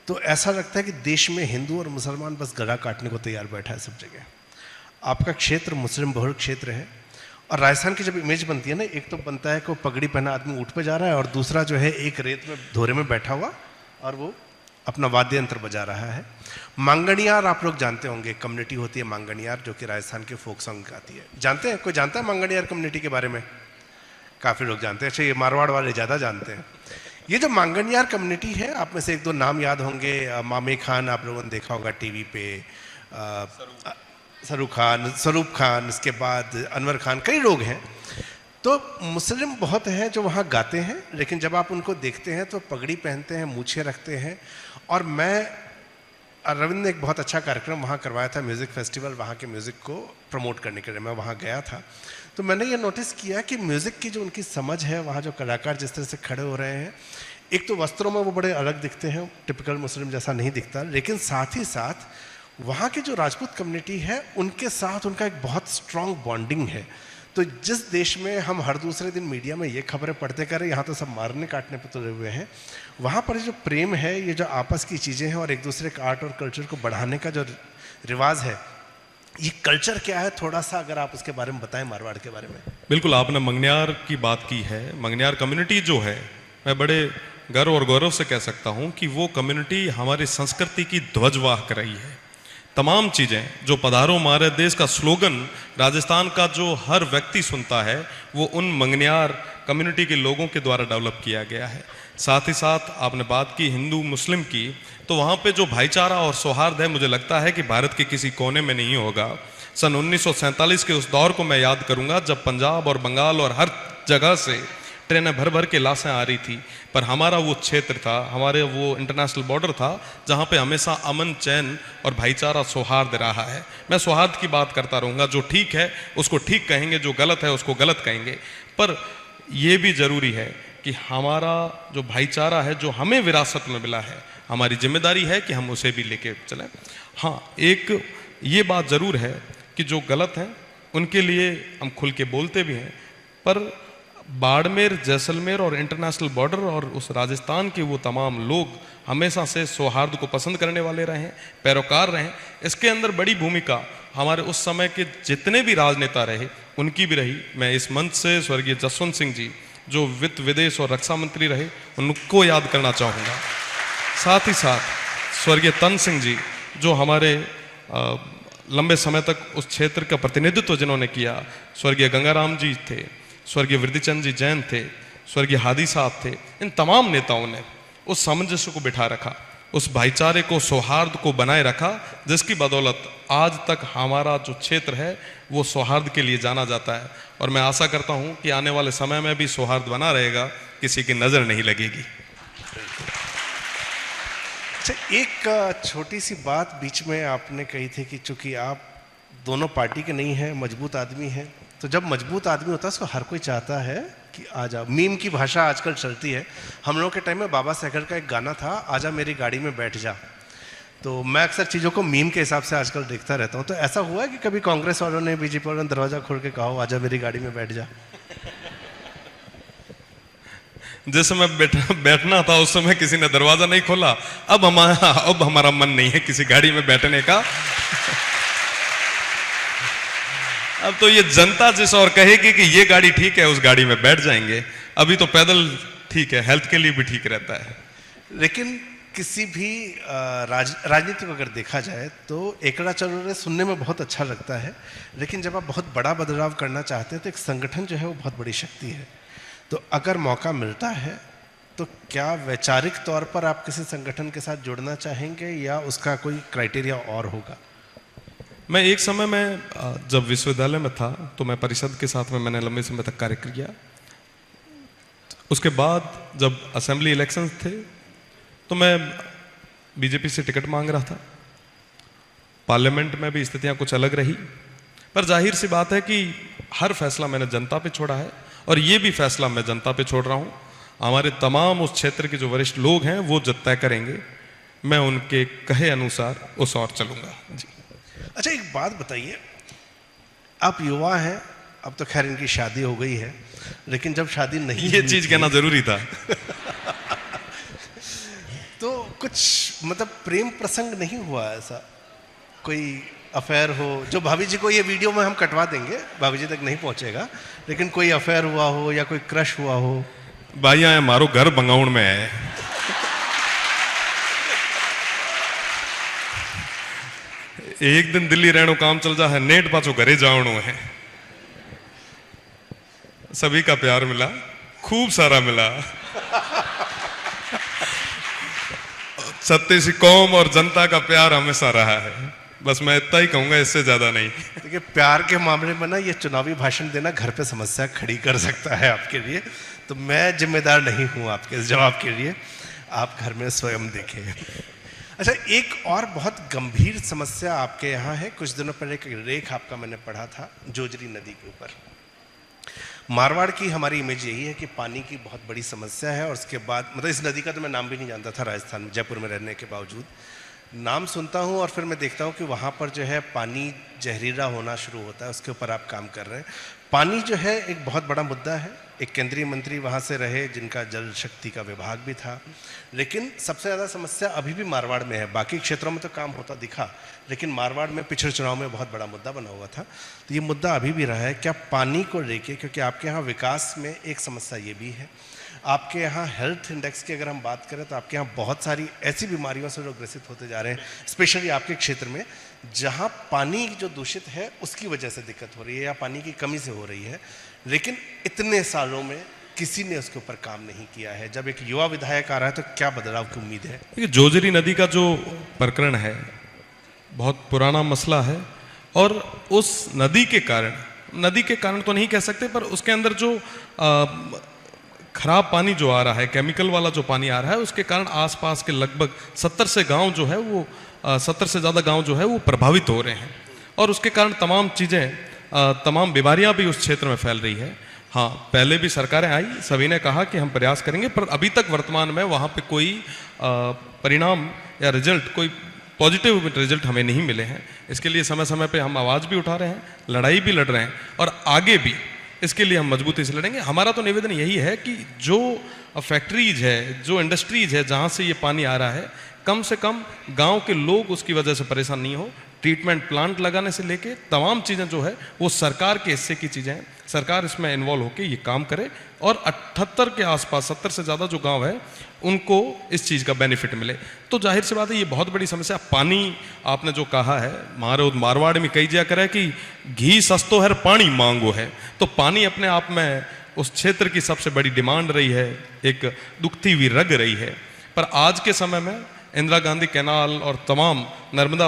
तो ऐसा लगता है कि देश में हिंदू और मुसलमान बस गला काटने को तैयार बैठा है सब जगह। आपका क्षेत्र मुस्लिम बहुल क्षेत्र है और राजस्थान की जब इमेज बनती है ना, एक तो बनता है कि पगड़ी पहना आदमी ऊँट पे जा रहा है और दूसरा जो है एक रेत में धोरे में बैठा हुआ और वो अपना वाद्य यंत्र बजा रहा है। मांगणियार आप लोग जानते होंगे, कम्युनिटी होती है मांगणियार जो कि राजस्थान के फोक सॉन्ग गाती है। जानते हैं? कोई जानता है मांगणियार कम्युनिटी के बारे में? काफ़ी लोग जानते हैं। अच्छा, ये मारवाड़ वाले ज़्यादा जानते हैं। ये जो मांगणियार कम्युनिटी है, आप में से एक दो नाम याद होंगे, मामे खान आप लोगों ने देखा होगा टीवी पे, स्वरूप खान, इसके बाद अनवर खान, कई लोग हैं। तो मुस्लिम बहुत हैं जो वहाँ गाते हैं, लेकिन जब आप उनको देखते हैं तो पगड़ी पहनते हैं, मूछें रखते हैं। और रविंद्र ने एक बहुत अच्छा कार्यक्रम वहाँ करवाया था, म्यूज़िक फेस्टिवल, वहाँ के म्यूज़िक को प्रमोट करने के लिए मैं वहाँ गया था। तो मैंने ये नोटिस किया कि म्यूज़िक की जो उनकी समझ है, वहाँ जो कलाकार जिस तरह से खड़े हो रहे हैं, एक तो वस्त्रों में वो बड़े अलग दिखते हैं, टिपिकल मुस्लिम जैसा नहीं दिखता, लेकिन साथ ही साथ वहाँ की जो राजपूत कम्युनिटी है उनके साथ उनका एक बहुत स्ट्रॉन्ग बॉन्डिंग है। तो जिस देश में हम हर दूसरे दिन मीडिया में ये खबरें पढ़ते कर रहे हैं, यहाँ तो सब मारने काटने पर तुले हुए हैं, वहाँ पर जो प्रेम है, ये जो आपस की चीज़ें हैं और एक दूसरे के आर्ट और कल्चर को बढ़ाने का जो रिवाज है, ये कल्चर क्या है, थोड़ा सा अगर आप उसके बारे में बताएं, मारवाड़ के बारे में। बिल्कुल, आपने मंगनियार की बात की है। मंगनियार कम्युनिटी जो है, मैं बड़े गर्व और गौरव से कह सकता हूँ कि वो कम्युनिटी हमारी संस्कृति की ध्वजवाहक रही है। तमाम चीज़ें जो पधारो हमारे देश का स्लोगन राजस्थान का जो हर व्यक्ति सुनता है, वो उन मंगनियार कम्युनिटी के लोगों के द्वारा डेवलप किया गया है। साथ ही साथ आपने बात की हिंदू मुस्लिम की, तो वहाँ पे जो भाईचारा और सौहार्द है, मुझे लगता है कि भारत के किसी कोने में नहीं होगा। सन 1947 के उस दौर को मैं याद करूंगा जब पंजाब और बंगाल और हर जगह से ट्रेनें भर भर के लाशें आ रही थी, पर हमारा वो क्षेत्र था, हमारे वो इंटरनेशनल बॉर्डर था जहाँ पे हमेशा अमन, चैन और भाईचारा, सौहार्द रहा है। मैं सौहार्द की बात करता रहूँगा, जो ठीक है उसको ठीक कहेंगे, जो गलत है उसको गलत कहेंगे, पर यह भी जरूरी है कि हमारा जो भाईचारा है, जो हमें विरासत में मिला है, हमारी जिम्मेदारी है कि हम उसे भी लेके चलें। हाँ, एक ये बात जरूर है कि जो गलत हैं उनके लिए हम खुल के बोलते भी हैं, पर बाड़मेर, जैसलमेर और इंटरनेशनल बॉर्डर और उस राजस्थान के वो तमाम लोग हमेशा से सौहार्द को पसंद करने वाले रहे हैं, पैरोकार रहे हैं। इसके अंदर बड़ी भूमिका हमारे उस समय के जितने भी राजनेता रहे उनकी भी रही। मैं इस मंच से स्वर्गीय जसवंत सिंह जी, जो वित्त, विदेश और रक्षा मंत्री रहे, उनको याद करना चाहूँगा। साथ ही साथ स्वर्गीय तन सिंह जी, जो हमारे लंबे समय तक उस क्षेत्र का प्रतिनिधित्व जिन्होंने किया, स्वर्गीय गंगाराम जी थे, स्वर्गीय वृद्धिचंद जी जैन थे, स्वर्गीय हादी साहब थे। इन तमाम नेताओं ने उस सामंजस्य को बिठा रखा, उस भाईचारे को, सौहार्द को बनाए रखा, जिसकी बदौलत आज तक हमारा जो क्षेत्र है वो सौहार्द के लिए जाना जाता है। और मैं आशा करता हूं कि आने वाले समय में भी सौहार्द बना रहेगा, किसी की नजर नहीं लगेगी। अच्छा, एक छोटी सी बात बीच में आपने कही थी कि चूंकि आप दोनों पार्टी के नहीं हैं, मजबूत आदमी हैं, तो जब मजबूत आदमी होता है उसको हर कोई चाहता है कि आ जाओ। मीम की भाषा आजकल चलती है। हम लोगों के टाइम में बाबा सहगल का एक गाना था, आजा मेरी गाड़ी में बैठ जा। तो मैं अक्सर चीज़ों को मीम के हिसाब से आजकल देखता रहता हूँ। तो ऐसा हुआ है कि कभी कांग्रेस वालों ने, बीजेपी वालों ने दरवाजा खोल के कहा आजा मेरी गाड़ी में बैठ जा? जिस समय बैठना था उस समय किसी ने दरवाजा नहीं खोला। अब हमारा मन नहीं है किसी गाड़ी में बैठने का। अब तो ये जनता जिस और कहेगी कि ये गाड़ी ठीक है, उस गाड़ी में बैठ जाएंगे। अभी तो पैदल ठीक है, हेल्थ के लिए भी ठीक रहता है। लेकिन किसी भी राजनीति को अगर देखा जाए तो एकड़ा चरोरे सुनने में बहुत अच्छा लगता है, लेकिन जब आप बहुत बड़ा बदलाव करना चाहते हैं तो एक संगठन जो है वो बहुत बड़ी शक्ति है। तो अगर मौका मिलता है तो क्या वैचारिक तौर पर आप किसी संगठन के साथ जुड़ना चाहेंगे या उसका कोई क्राइटेरिया और होगा? मैं एक समय में जब विश्वविद्यालय में था तो मैं परिषद के साथ में मैंने लंबे समय तक कार्य किया। उसके बाद जब असेंबली इलेक्शंस थे तो मैं बीजेपी से टिकट मांग रहा था। पार्लियामेंट में भी स्थितियां कुछ अलग रही, पर जाहिर सी बात है कि हर फैसला मैंने जनता पे छोड़ा है और ये भी फैसला मैं जनता पे छोड़ रहा हूं। हमारे तमाम उस क्षेत्र के जो वरिष्ठ लोग हैं वो जब तय करेंगे, मैं उनके कहे अनुसार उस ओर चलूंगा जी। अच्छा, एक बात बताइए, आप युवा हैं, अब तो खैर इनकी शादी हो गई है, लेकिन जब शादी नहीं, ये चीज कहना जरूरी था। तो कुछ मतलब प्रेम प्रसंग नहीं हुआ ऐसा? कोई अफेयर हो जो भाभी जी को, ये वीडियो में हम कटवा देंगे, भाभी जी तक नहीं पहुंचेगा, लेकिन कोई अफेयर हुआ हो या कोई क्रश हुआ हो? भाई आए मारो घर बंगाउण में है। एक दिन दिल्ली रहनो काम चल जा है, नेट पाछो घरे जावणो है। सभी का प्यार मिला, खूब सारा मिला। सत्य सी कौम और जनता का प्यार हमेशा रहा है। बस मैं इतना ही कहूंगा, इससे ज्यादा नहीं। देखिए, प्यार के मामले में ना ये चुनावी भाषण देना घर पे समस्या खड़ी कर सकता है आपके लिए, तो मैं जिम्मेदार नहीं हूं आपके इस जवाब के लिए, आप घर में स्वयं देखें। अच्छा, एक और बहुत गंभीर समस्या आपके यहाँ है। कुछ दिनों पहले एक लेख आपका मैंने पढ़ा था जोजरी नदी के ऊपर। मारवाड़ की हमारी इमेज यही है कि पानी की बहुत बड़ी समस्या है, और उसके बाद मतलब इस नदी का तो मैं नाम भी नहीं जानता था राजस्थान में, जयपुर में रहने के बावजूद। नाम सुनता हूँ और फिर मैं देखता हूँ कि वहाँ पर जो है पानी जहरीला होना शुरू होता है, उसके ऊपर आप काम कर रहे हैं। पानी जो है एक बहुत बड़ा मुद्दा है। एक केंद्रीय मंत्री वहाँ से रहे जिनका जल शक्ति का विभाग भी था, लेकिन सबसे ज़्यादा समस्या अभी भी मारवाड़ में है। बाकी क्षेत्रों में तो काम होता दिखा, लेकिन मारवाड़ में पिछले चुनाव में बहुत बड़ा मुद्दा बना हुआ था। तो ये मुद्दा अभी भी रहा है क्या पानी को लेके? क्योंकि आपके यहाँ विकास में एक समस्या ये भी है, आपके यहाँ हेल्थ इंडेक्स की अगर हम बात करें तो आपके यहाँ बहुत सारी ऐसी बीमारियों से लोग ग्रसित होते जा रहे हैं, स्पेशली आपके क्षेत्र में जहाँ पानी जो दूषित है उसकी वजह से दिक्कत हो रही है या पानी की कमी से हो रही है, लेकिन इतने सालों में किसी ने उसके ऊपर काम नहीं किया है। जब एक युवा विधायक आ रहा है तो क्या बदलाव की उम्मीद है? जोजरी नदी का जो प्रकरण है बहुत पुराना मसला है और उस नदी के कारण तो नहीं कह सकते, पर उसके अंदर जो खराब पानी जो आ रहा है, केमिकल वाला जो पानी आ रहा है, उसके कारण आसपास के लगभग 70 से गांव जो है वो 70 से ज़्यादा गांव जो है वो प्रभावित हो रहे हैं, और उसके कारण तमाम चीज़ें, तमाम बीमारियां भी उस क्षेत्र में फैल रही है। हाँ, पहले भी सरकारें आई, सभी ने कहा कि हम प्रयास करेंगे, पर अभी तक वर्तमान में वहाँ पे कोई परिणाम या रिजल्ट, कोई पॉजिटिव रिजल्ट हमें नहीं मिले हैं। इसके लिए समय समय पे हम आवाज़ भी उठा रहे हैं, लड़ाई भी लड़ रहे हैं, और आगे भी इसके लिए हम मजबूती से लड़ेंगे। हमारा तो निवेदन यही है कि जो फैक्ट्रीज है, जो इंडस्ट्रीज है जहाँ से ये पानी आ रहा है, कम से कम गांव के लोग उसकी वजह से परेशान नहीं हो। ट्रीटमेंट प्लांट लगाने से लेके तमाम चीज़ें जो है वो सरकार के हिस्से की चीज़ें हैं, सरकार इसमें इन्वॉल्व होकर ये काम करे, और 78 के आसपास 70 से ज़्यादा जो गांव है उनको इस चीज़ का बेनिफिट मिले। तो जाहिर सी बात है, ये बहुत बड़ी समस्या। पानी आपने जो कहा है, हमारे मारवाड़ में कई जगह करे कि घी सस्तो है पानी मांगो है, तो पानी अपने आप में उस क्षेत्र की सबसे बड़ी डिमांड रही है, एक दुखती हुई रग रही है। पर आज के समय में इंदिरा गांधी कैनाल और तमाम नर्मदा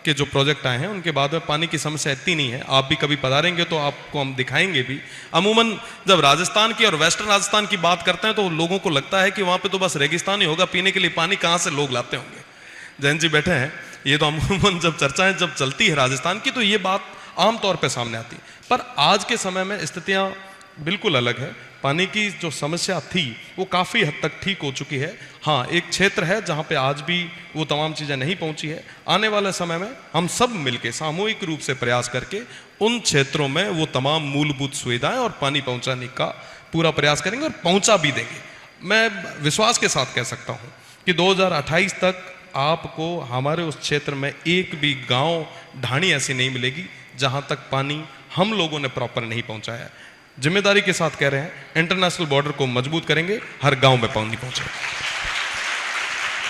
के जो प्रोजेक्ट आए हैं, उनके बाद में पानी की समस्या इतनी नहीं है। आप भी कभी पधारेंगे तो आपको हम दिखाएंगे भी। अमूमन जब राजस्थान की और वेस्टर्न राजस्थान की बात करते हैं तो लोगों को लगता है कि वहाँ पे तो बस रेगिस्तान ही होगा, पीने के लिए पानी कहाँ से लोग लाते होंगे। जैन जी बैठे हैं, ये तो अमूमन जब चर्चाएं जब चलती है राजस्थान की, तो ये बात आमतौर पर सामने आती। पर आज के समय में स्थितियाँ बिल्कुल अलग है। पानी की जो समस्या थी वो काफ़ी हद तक ठीक हो चुकी है। हाँ, एक क्षेत्र है जहाँ पे आज भी वो तमाम चीज़ें नहीं पहुँची है। आने वाले समय में हम सब मिलके सामूहिक रूप से प्रयास करके उन क्षेत्रों में वो तमाम मूलभूत सुविधाएं और पानी पहुँचाने का पूरा प्रयास करेंगे, और पहुँचा भी देंगे। मैं विश्वास के साथ कह सकता हूँ कि 2028 तक आपको हमारे उस क्षेत्र में एक भी गाँव, ढाणी ऐसी नहीं मिलेगी जहाँ तक पानी हम लोगों ने प्रॉपर नहीं पहुँचाया है। जिम्मेदारी के साथ कह रहे हैं, इंटरनेशनल बॉर्डर को मजबूत करेंगे, हर गांव में पानी पहुंचे।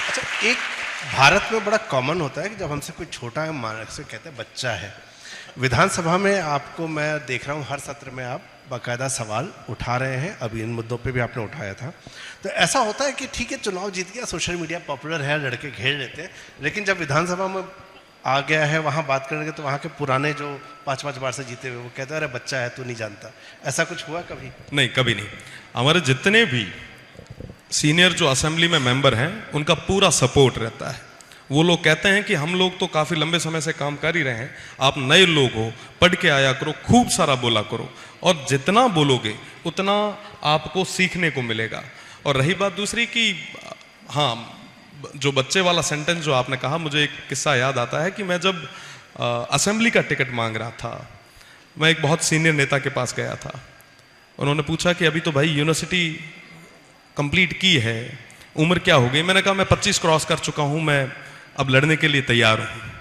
अच्छा, एक भारत में बड़ा कॉमन होता है कि जब हमसे कोई छोटा है, मान से कहते हैं बच्चा है, विधानसभा में आपको मैं देख रहा हूँ हर सत्र में आप बाकायदा सवाल उठा रहे हैं। अभी इन मुद्दों पे भी आपने उठाया था। तो ऐसा होता है कि ठीक है, चुनाव जीत गया, सोशल मीडिया पॉपुलर है, लड़के घेर लेते हैं, लेकिन जब विधानसभा में आ गया है वहाँ बात करेंगे तो वहाँ के पुराने जो 5-5 बार से जीते हुए वो कहते हैं अरे बच्चा है तू नहीं जानता। ऐसा कुछ हुआ कभी? नहीं, कभी नहीं। हमारे जितने भी सीनियर जो असेंबली में मेंबर हैं उनका पूरा सपोर्ट रहता है। वो लोग कहते हैं कि हम लोग तो काफ़ी लंबे समय से काम कर ही रहे हैं, आप नए लोग हो, पढ़ के आया करो, खूब सारा बोला करो, और जितना बोलोगे उतना आपको सीखने को मिलेगा। और रही बात दूसरी कि हाँ, जो बच्चे वाला सेंटेंस जो आपने कहा, मुझे एक किस्सा याद आता है कि मैं जब असेंबली का टिकट मांग रहा था, मैं एक बहुत सीनियर नेता के पास गया था। उन्होंने पूछा कि अभी तो भाई यूनिवर्सिटी कंप्लीट की है, उम्र क्या हो गई? मैंने कहा मैं 25 क्रॉस कर चुका हूँ, मैं अब लड़ने के लिए तैयार हूँ।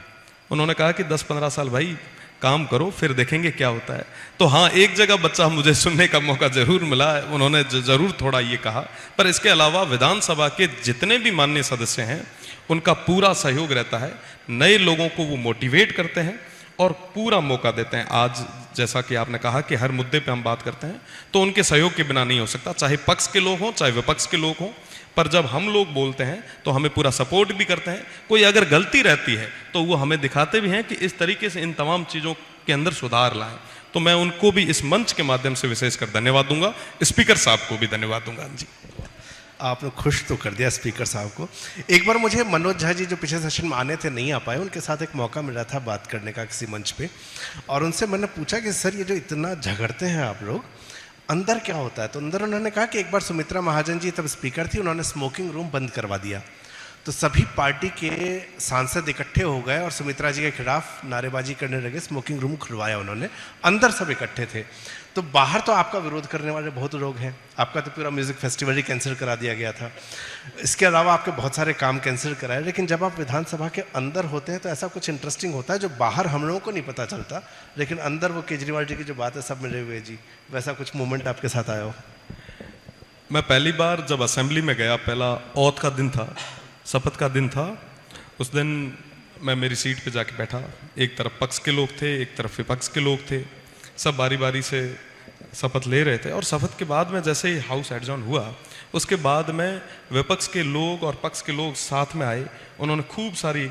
उन्होंने कहा कि 10-15 साल भाई काम करो, फिर देखेंगे क्या होता है। तो हाँ, एक जगह बच्चा मुझे सुनने का मौका जरूर मिला, उन्होंने जरूर थोड़ा ये कहा। पर इसके अलावा विधानसभा के जितने भी माननीय सदस्य हैं उनका पूरा सहयोग रहता है। नए लोगों को वो मोटिवेट करते हैं और पूरा मौका देते हैं। आज जैसा कि आपने कहा कि हर मुद्दे पे हम बात करते हैं, तो उनके सहयोग के बिना नहीं हो सकता, चाहे पक्ष के लोग हों चाहे विपक्ष के लोग हों। पर जब हम लोग बोलते हैं तो हमें पूरा सपोर्ट भी करते हैं। कोई अगर गलती रहती है तो वो हमें दिखाते भी हैं कि इस तरीके से इन तमाम चीज़ों के अंदर सुधार लाएं। तो मैं उनको भी इस मंच के माध्यम से विशेषकर धन्यवाद दूंगा। स्पीकर साहब को भी धन्यवाद दूंगा। जी, आपने खुश तो कर दिया स्पीकर साहब को। एक बार मुझे मनोज झा जी जो पिछले सेशन में आने थे, नहीं आ पाए, उनके साथ एक मौका मिला था बात करने का किसी मंच पे, और उनसे मैंने पूछा कि सर ये जो इतना झगड़ते हैं आप लोग, अंदर क्या होता है? तो अंदर उन्होंने कहा कि एक बार सुमित्रा महाजन जी तब स्पीकर थी, उन्होंने स्मोकिंग रूम बंद करवा दिया, तो सभी पार्टी के सांसद इकट्ठे हो गए और सुमित्रा जी के खिलाफ नारेबाजी करने लगे। स्मोकिंग रूम खुलवाया उन्होंने, अंदर सब इकट्ठे थे। तो बाहर तो आपका विरोध करने वाले बहुत लोग हैं, आपका तो पूरा म्यूज़िक फेस्टिवल ही कैंसिल करा दिया गया था, इसके अलावा आपके बहुत सारे काम कैंसिल कराए। लेकिन जब आप विधानसभा के अंदर होते हैं तो ऐसा कुछ इंटरेस्टिंग होता है जो बाहर हम लोगों को नहीं पता चलता, लेकिन अंदर वो केजरीवाल जी की जो बात है सब मिले हुए जी, वैसा कुछ मूवमेंट आपके साथ आया हो? मैं पहली बार जब असेंबली में गया, पहला औथ का दिन था, शपथ का दिन था, उस दिन मैं मेरी सीट पे जाके बैठा। एक तरफ पक्ष के लोग थे, एक तरफ विपक्ष के लोग थे, सब बारी बारी से शपथ ले रहे थे। और शपथ के बाद में जैसे ही हाउस एडजॉर्न हुआ, उसके बाद में विपक्ष के लोग और पक्ष के लोग साथ में आए। उन्होंने खूब सारी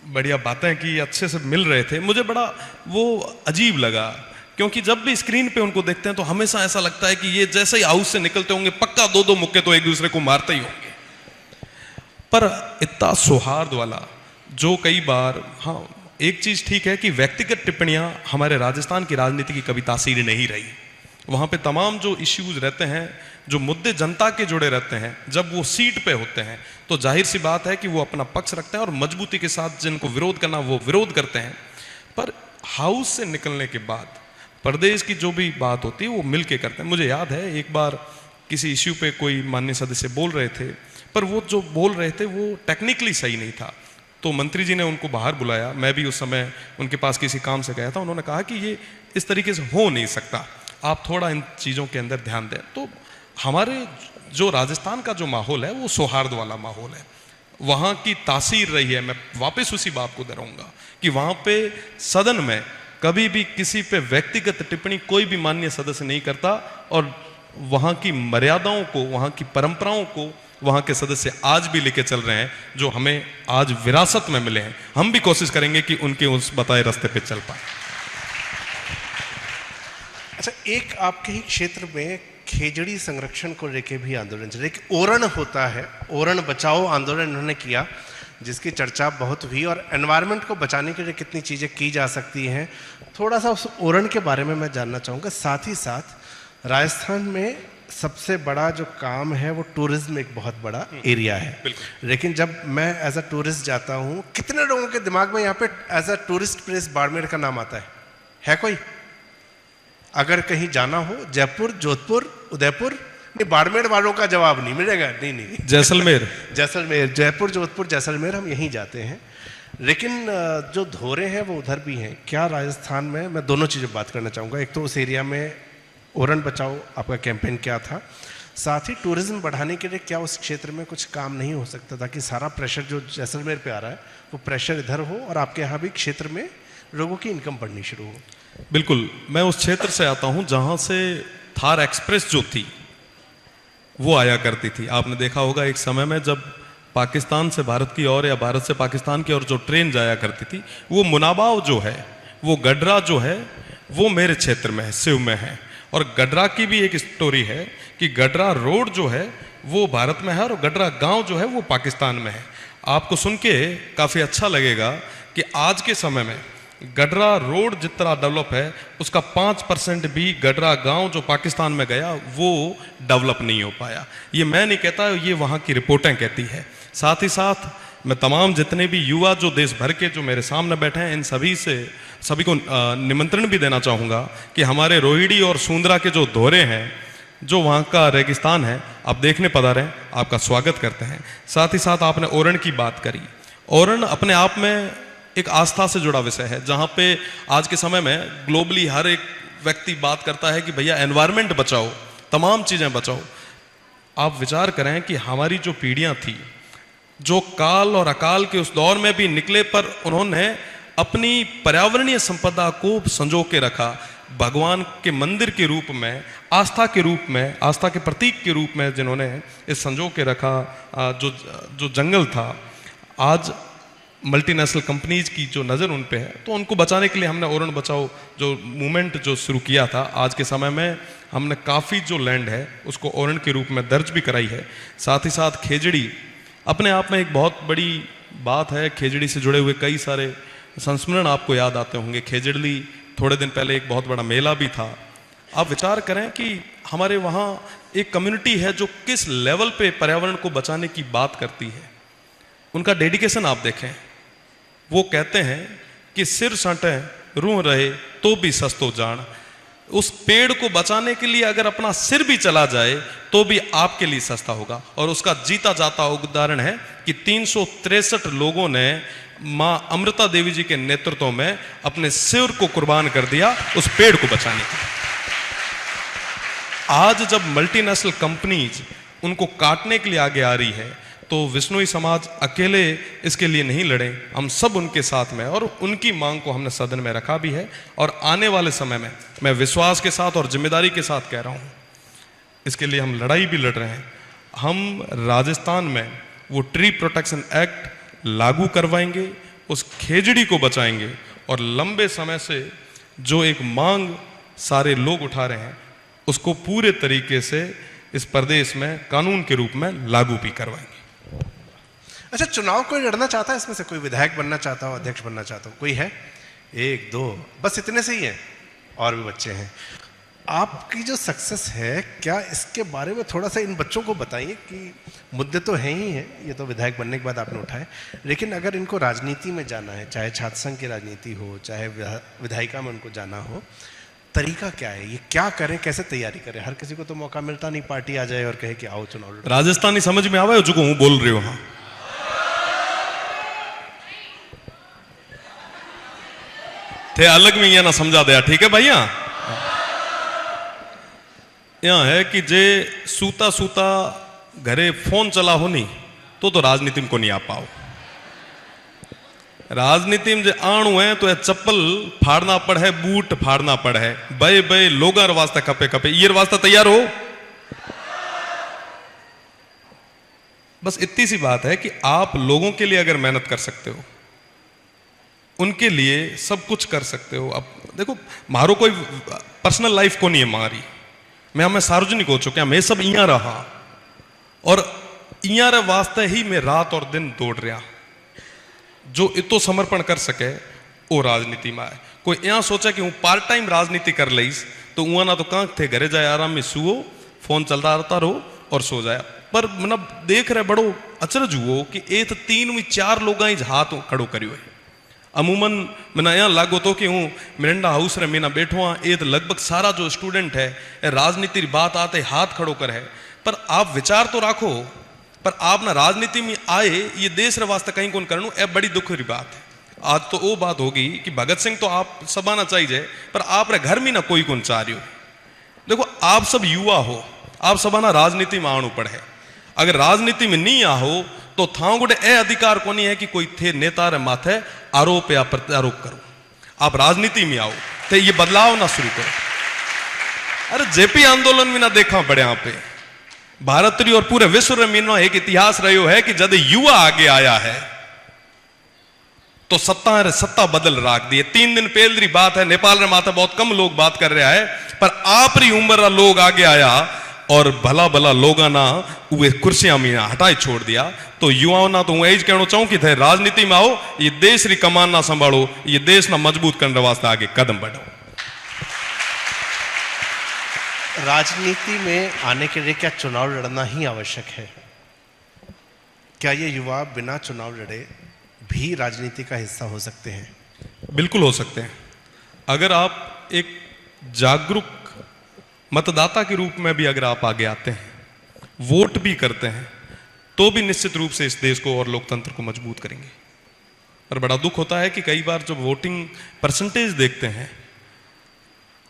बढ़िया बातें की, अच्छे से मिल रहे थे। मुझे बड़ा वो अजीब लगा, क्योंकि जब भी स्क्रीन पे उनको देखते हैं तो हमेशा ऐसा लगता है कि ये जैसे ही हाउस से निकलते होंगे पक्का दो दो मुक्के तो एक दूसरे को मारते ही होंगे। पर इतना सौहार्द वाला, जो कई बार, हाँ एक चीज ठीक है कि व्यक्तिगत टिप्पणियां हमारे राजस्थान की राजनीति की कभी तासीर नहीं रही। वहां पे तमाम जो इश्यूज रहते हैं, जो मुद्दे जनता के जुड़े रहते हैं, जब वो सीट पे होते हैं तो जाहिर सी बात है कि वो अपना पक्ष रखते हैं और मजबूती के साथ जिनको विरोध करना वो विरोध करते हैं। पर हाउस से निकलने के बाद प्रदेश की जो भी बात होती है वो मिल के करते हैं। मुझे याद है एक बार किसी इश्यू पे कोई माननीय सदस्य बोल रहे थे, पर वो जो बोल रहे थे वो टेक्निकली सही नहीं था, तो मंत्री जी ने उनको बाहर बुलाया। मैं भी उस समय उनके पास किसी काम से गया था। उन्होंने कहा कि ये इस तरीके से हो नहीं सकता, आप थोड़ा इन चीज़ों के अंदर ध्यान दें। तो हमारे जो राजस्थान का जो माहौल है वो सौहार्द वाला माहौल है, वहाँ की तासीर रही है। मैं वापस उसी बात को दोहराऊंगा कि वहाँ पे सदन में कभी भी किसी पे व्यक्तिगत टिप्पणी कोई भी माननीय सदस्य नहीं करता, और वहाँ की मर्यादाओं को, वहाँ की परंपराओं को वहाँ के सदस्य आज भी लेके चल रहे हैं, जो हमें आज विरासत में मिले हैं। हम भी कोशिश करेंगे कि उनके उस बताए रास्ते पे चल पाए। अच्छा, एक आपके ही क्षेत्र में खेजड़ी संरक्षण को लेके भी आंदोलन चल रहा है कि ओरण होता है, ओरण बचाओ आंदोलन उन्होंने किया, जिसकी चर्चा बहुत हुई, और एनवायरनमेंट को बचाने के लिए कितनी चीज़ें की जा सकती हैं, थोड़ा सा उस ओरण के बारे में मैं जानना चाहूँगा। साथ ही साथ राजस्थान में सबसे बड़ा जो काम है वो टूरिज्म एक बहुत बड़ा एरिया है, लेकिन जब मैं एज अ टूरिस्ट जाता हूँ, कितने लोगों के दिमाग में यहाँ पे as a tourist place Barmer का नाम आता है कोई? अगर कहीं जाना हो जयपुर, जोधपुर, उदयपुर, नहीं, बाड़मेर वालों का जवाब नहीं मिलेगा। नहीं, जैसलमेर, जयपुर, जोधपुर, जैसलमेर हम यहीं जाते हैं, लेकिन जो धोरे हैं वो उधर भी हैं। क्या राजस्थान में, मैं दोनों चीज़ें बात करना चाहूँगा, एक तो उस एरिया में ओरण बचाओ आपका कैंपेन क्या था, साथ ही टूरिज्म बढ़ाने के लिए क्या उस क्षेत्र में कुछ काम नहीं हो सकता ताकि सारा प्रेशर जो जैसलमेर पे आ रहा है वो प्रेशर इधर हो और आपके यहाँ भी क्षेत्र में लोगों की इनकम बढ़नी शुरू हो? बिल्कुल, मैं उस क्षेत्र से आता हूं जहां से थार एक्सप्रेस जो थी वो आया करती थी। आपने देखा होगा एक समय में जब पाकिस्तान से भारत की ओर या भारत से पाकिस्तान की ओर जो ट्रेन जाया करती थी, वो मुनाबाव जो है, वो गडरा जो है, वो मेरे क्षेत्र में है, सिव में है। और गडरा की भी एक स्टोरी है कि गडरा रोड जो है वो भारत में है और गडरा गांव जो है वो पाकिस्तान में है। आपको सुन के काफ़ी अच्छा लगेगा कि आज के समय में गडरा रोड जितना डेवलप है उसका 5% भी गडरा गांव जो पाकिस्तान में गया वो डेवलप नहीं हो पाया। ये मैं नहीं कहता, ये वहाँ की रिपोर्टें कहती है। साथ ही साथ मैं तमाम जितने भी युवा जो देश भर के जो मेरे सामने बैठे हैं, इन सभी को निमंत्रण भी देना चाहूँगा कि हमारे रोहिणी और सूंदरा के जो धोरे हैं, जो वहाँ का रेगिस्तान है, आप देखने पधारें, आपका स्वागत करते हैं। साथ ही साथ आपने ओरण की बात करी। ओरण अपने आप में एक आस्था से जुड़ा विषय है, जहाँ पे आज के समय में ग्लोबली हर एक व्यक्ति बात करता है कि भैया एनवायरनमेंट बचाओ, तमाम चीज़ें बचाओ। आप विचार करें कि हमारी जो पीढ़ियाँ थी, जो काल और अकाल के उस दौर में भी निकले, पर उन्होंने अपनी पर्यावरणीय संपदा को संजो के रखा। भगवान के मंदिर के रूप में, आस्था के रूप में, आस्था के प्रतीक के रूप में जिन्होंने इस संजो के रखा, जो जंगल था, आज मल्टीनेशनल कंपनीज की जो नज़र उन पे है, तो उनको बचाने के लिए हमने ओरण बचाओ जो मूवमेंट जो शुरू किया था, आज के समय में हमने काफ़ी जो लैंड है उसको ओरण के रूप में दर्ज भी कराई है। साथ ही साथ खेजड़ी अपने आप में एक बहुत बड़ी बात है। खेजड़ी से जुड़े हुए कई सारे संस्मरण आपको याद आते होंगे। खेजड़ी थोड़े दिन पहले एक बहुत बड़ा मेला भी था। आप विचार करें कि हमारे वहाँ एक कम्युनिटी है जो किस लेवल पे पर्यावरण को बचाने की बात करती है। उनका डेडिकेशन आप देखें। वो कहते हैं कि सिर सटे रूह रहे तो भी सस्तो जान। उस पेड़ को बचाने के लिए अगर अपना सिर भी चला जाए तो भी आपके लिए सस्ता होगा। और उसका जीता जाता उदाहरण है कि 363 लोगों ने माँ अमृता देवी जी के नेतृत्व में अपने सिर को कुर्बान कर दिया उस पेड़ को बचाने के लिए। आज जब मल्टीनेशनल कंपनीज उनको काटने के लिए आगे आ रही है, तो विश्नोई समाज अकेले इसके लिए नहीं लड़े, हम सब उनके साथ में, और उनकी मांग को हमने सदन में रखा भी है। और आने वाले समय में मैं विश्वास के साथ और जिम्मेदारी के साथ कह रहा हूँ, इसके लिए हम लड़ाई भी लड़ रहे हैं। हम राजस्थान में वो ट्री प्रोटेक्शन एक्ट लागू करवाएंगे, उस खेजड़ी को बचाएंगे और लंबे समय से जो एक मांग सारे लोग उठा रहे हैं उसको पूरे तरीके से इस प्रदेश में कानून के रूप में लागू भी करवाएंगे। अच्छा, चुनाव कोई लड़ना चाहता है इसमें से? कोई विधायक बनना चाहता हो, अध्यक्ष बनना चाहता हो? कोई है? एक दो, बस इतने से ही है? और भी बच्चे हैं? आपकी जो सक्सेस है, क्या इसके बारे में थोड़ा सा इन बच्चों को बताइए कि मुद्दे तो हैं ही हैं, ये तो विधायक बनने के बाद आपने उठाए, लेकिन अगर इनको राजनीति में जाना है, चाहे छात्र संघ की राजनीति हो, चाहे विधायिका में उनको जाना हो, तरीका क्या है? ये क्या करें, कैसे तैयारी करें? हर किसी को तो मौका मिलता नहीं, पार्टी आ जाए और कहे कि आओ चुनाव लड़ो। राजस्थानी समझ में आवा जो हूं बोल रही हो? हाँ, थे अलग में ये ना समझा दिया, ठीक है भैया? यहाँ है कि जे सूता सूता घरे फोन चला हो नहीं तो राजनीति में को नहीं आ पाओ। राजनीति में जो आणु है तो चप्पल फाड़ना पड़ है, बूट फाड़ना पड़ है, बे बे लोगार वास्ता खपे खपे, ये वास्ता तैयार हो। बस इतनी सी बात है कि आप लोगों के लिए अगर मेहनत कर सकते हो, उनके लिए सब कुछ कर सकते हो। अब देखो, मारो कोई पर्सनल लाइफ को नहीं है मारी, मैं हमें सार्वजनिक हो चुका, मैं सब इया रहा और इया रे वास्ते ही मैं रात और दिन दौड़ रहा। जो इतो समर्पण कर सके वो राजनीति में आए। कोई यहाँ सोचा कि हूँ पार्ट टाइम राजनीति कर लईस तो वहाँ ना तो कहाँ थे, घरे जाए आराम में सुओ, फोन चलता रहता रहो और सो जाए। पर मतलब देख रहे बड़ो अचरज हुओ कि एक 3-4 लोग ही हाथ खड़ो करियो है। अमूमन मैंने यहाँ लागो तो कि हूँ मिरंडा हाउस रे मीना बैठो हाँ, ये लगभग सारा जो स्टूडेंट है राजनीति की बात आते हाथ खड़ो कर है। पर आप विचार तो राखो, पर आप ना राजनीति में आए ये देश रे वास्ते कहीं कौन करनू, ए बड़ी दुख की बात है। आज तो वो बात होगी कि भगत सिंह तो आप सब आना चाहिए, पर आप रे घर में ना कोई कौन चाह रही हो। देखो, आप सब युवा हो, आप सब आना राजनीति में आनू पड़े। अगर राजनीति में नहीं आहो तो थां गुडे ए अधिकार को नहीं है कि कोई थे नेता रे माथे आरोप या प्रत्यारोप करो। आप राजनीति में आओ तो ये बदलाव ना शुरू करो। अरे जेपी आंदोलन में ना देखा पड़े यहाँ पे भारत री और पूरे विश्व में एक इतिहास रहो है कि जब युवा आगे आया है तो सत्ता बदल राख दी है। 3 दिन पहले री बात है, नेपाल रे माथे बहुत कम लोग बात कर रहा है, पर आप री उम्र रा लोग आगे आया और भला भला लोगा ना वे कुर्सियां में हटाई छोड़ दिया। तो युवाओं ना तो हूँ यही कहना चाहूं कि थे राजनीति में आओ, ये देश री कमान ना संभालो, ये देश ना मजबूत करने वास्ते आगे कदम बढ़ो। राजनीति में आने के लिए क्या चुनाव लड़ना ही आवश्यक है? क्या ये युवा बिना चुनाव लड़े भी राजनीति का हिस्सा हो सकते हैं? बिल्कुल हो सकते हैं। अगर आप एक जागरूक मतदाता के रूप में भी अगर आप आगे आते हैं, वोट भी करते हैं, तो भी निश्चित रूप से इस देश को और लोकतंत्र को मजबूत करेंगे। पर बड़ा दुख होता है कि कई बार जब वोटिंग परसेंटेज देखते हैं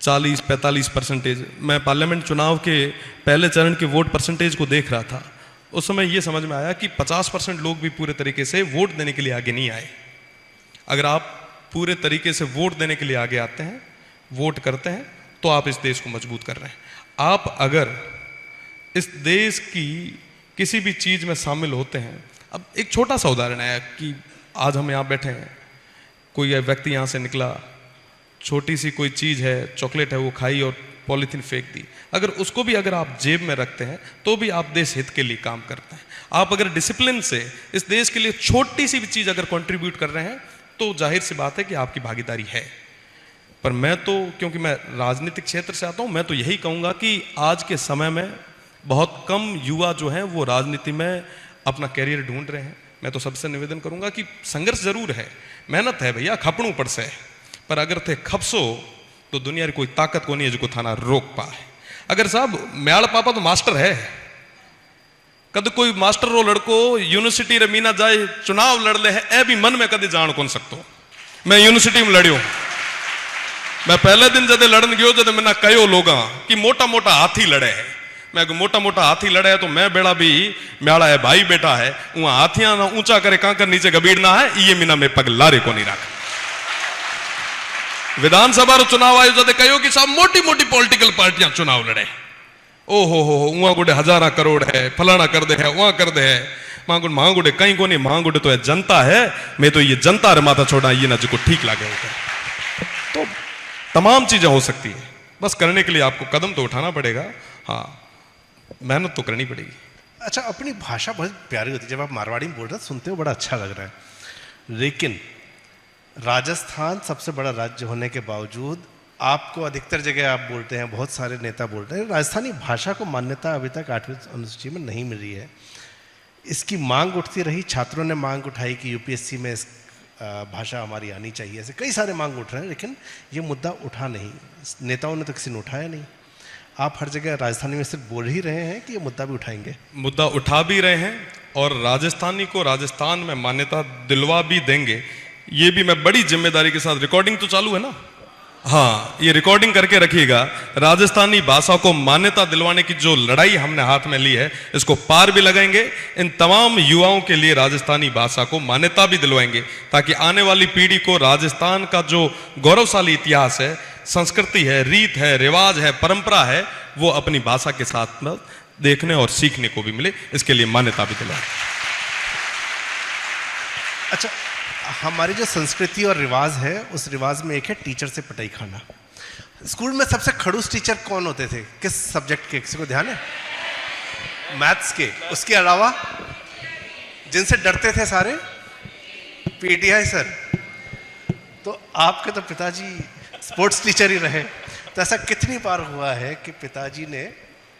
40-45%, मैं पार्लियामेंट चुनाव के पहले चरण के वोट परसेंटेज को देख रहा था, उस समय यह समझ में आया कि 50% लोग भी पूरे तरीके से वोट देने के लिए आगे नहीं आए। अगर आप पूरे तरीके से वोट देने के लिए आगे आते हैं, वोट करते हैं, तो आप इस देश को मजबूत कर रहे हैं। आप अगर इस देश की किसी भी चीज में शामिल होते हैं, अब एक छोटा सा उदाहरण है कि आज हम यहाँ बैठे हैं, कोई व्यक्ति यहाँ से निकला, छोटी सी कोई चीज है, चॉकलेट है, वो खाई और पॉलीथीन फेंक दी। अगर उसको भी अगर आप जेब में रखते हैं तो भी आप देश हित के लिए काम करते हैं। आप अगर डिसिप्लिन से इस देश के लिए छोटी सी भी चीज अगर कंट्रीब्यूट कर रहे हैं तो जाहिर सी बात है कि आपकी भागीदारी है। पर मैं तो, क्योंकि मैं राजनीतिक क्षेत्र से आता हूं, मैं तो यही कहूंगा कि आज के समय में बहुत कम युवा जो हैं वो राजनीति में अपना कैरियर ढूंढ रहे हैं। मैं तो सबसे निवेदन करूंगा कि संघर्ष जरूर है, मेहनत है भैया, खपणू पड़ से, पर अगर थे खपसो तो दुनिया की कोई ताकत को नहीं है जो थाना रोक पाए। अगर साहब म्याल पापा तो मास्टर है, कद कोई मास्टर रो लड़को यूनिवर्सिटी रे मीना जाए चुनाव लड़ ले है, ए भी मन में कदे जान कौन सकतो। मैं यूनिवर्सिटी में लड़ियो, मैं पहले दिन जदे लड़न गयो जदे मैंने कहो लोग कि मोटा मोटा हाथी लड़े है। मैं मोटा मोटा हाथी लड़े है तो मैं बेड़ा भी म्याड़ा है, भाई बेटा है, वहां हाथियां ना ऊंचा करे कांकर नीचे गबीड़ना है, ये मीना में पग लारे को नहीं रखा। विधानसभा चुनाव आयो जदे कहो कि साहब मोटी मोटी पॉलिटिकल पार्टियां चुनाव लड़े, ओ हो वहां गुडे 1000 करोड़ है, फलाना कर दे है, वहां कर दे है। मांगुडे कहीं को नहीं, मांगुडे तो है जनता है, मैं तो ये जनता रे माथा छोड़ा ये ना जो ठीक लगे होकर। तो तमाम चीजें हो सकती है, बस करने के लिए आपको कदम तो उठाना पड़ेगा, हाँ मेहनत तो करनी पड़ेगी। अच्छा, अपनी भाषा बहुत प्यारी होती है, जब आप मारवाड़ी में बोल रहे हैं सुनते हो बड़ा अच्छा लग रहा है, लेकिन राजस्थान सबसे बड़ा राज्य होने के बावजूद आपको अधिकतर जगह आप बोलते हैं, बहुत सारे नेता बोलते हैं, राजस्थानी भाषा को मान्यता अभी तक 8वीं अनुसूची में नहीं मिल रही है। इसकी मांग उठती रही, छात्रों ने मांग उठाई कि यूपीएससी में इस भाषा हमारी आनी चाहिए, ऐसे कई सारे मांग उठ रहे हैं, लेकिन ये मुद्दा उठा नहीं, नेताओं ने तो किसी ने उठाया नहीं। आप हर जगह राजस्थानी में सिर्फ बोल ही रहे हैं कि ये मुद्दा भी उठाएंगे? मुद्दा उठा भी रहे हैं और राजस्थानी को राजस्थान में मान्यता दिलवा भी देंगे, ये भी मैं बड़ी जिम्मेदारी के साथ, रिकॉर्डिंग तो चालू है ना, हाँ ये रिकॉर्डिंग करके रखिएगा। राजस्थानी भाषा को मान्यता दिलवाने की जो लड़ाई हमने हाथ में ली है, इसको पार भी लगाएंगे, इन तमाम युवाओं के लिए राजस्थानी भाषा को मान्यता भी दिलवाएंगे, ताकि आने वाली पीढ़ी को राजस्थान का जो गौरवशाली इतिहास है, संस्कृति है, रीत है, रिवाज है, परंपरा है, वो अपनी भाषा के साथ में देखने और सीखने को भी मिले, इसके लिए मान्यता भी दिलाएं। अच्छा, हमारी जो संस्कृति और रिवाज है, उस रिवाज में एक है टीचर से पिटाई खाना। स्कूल में सबसे खड़ूस टीचर कौन होते थे, किस सब्जेक्ट के, किसी को ध्यान है? मैथ्स के। उसके अलावा जिनसे डरते थे सारे? PTI sir. तो आपके तो पिताजी स्पोर्ट्स टीचर ही रहे, तो ऐसा कितनी बार हुआ है कि पिताजी ने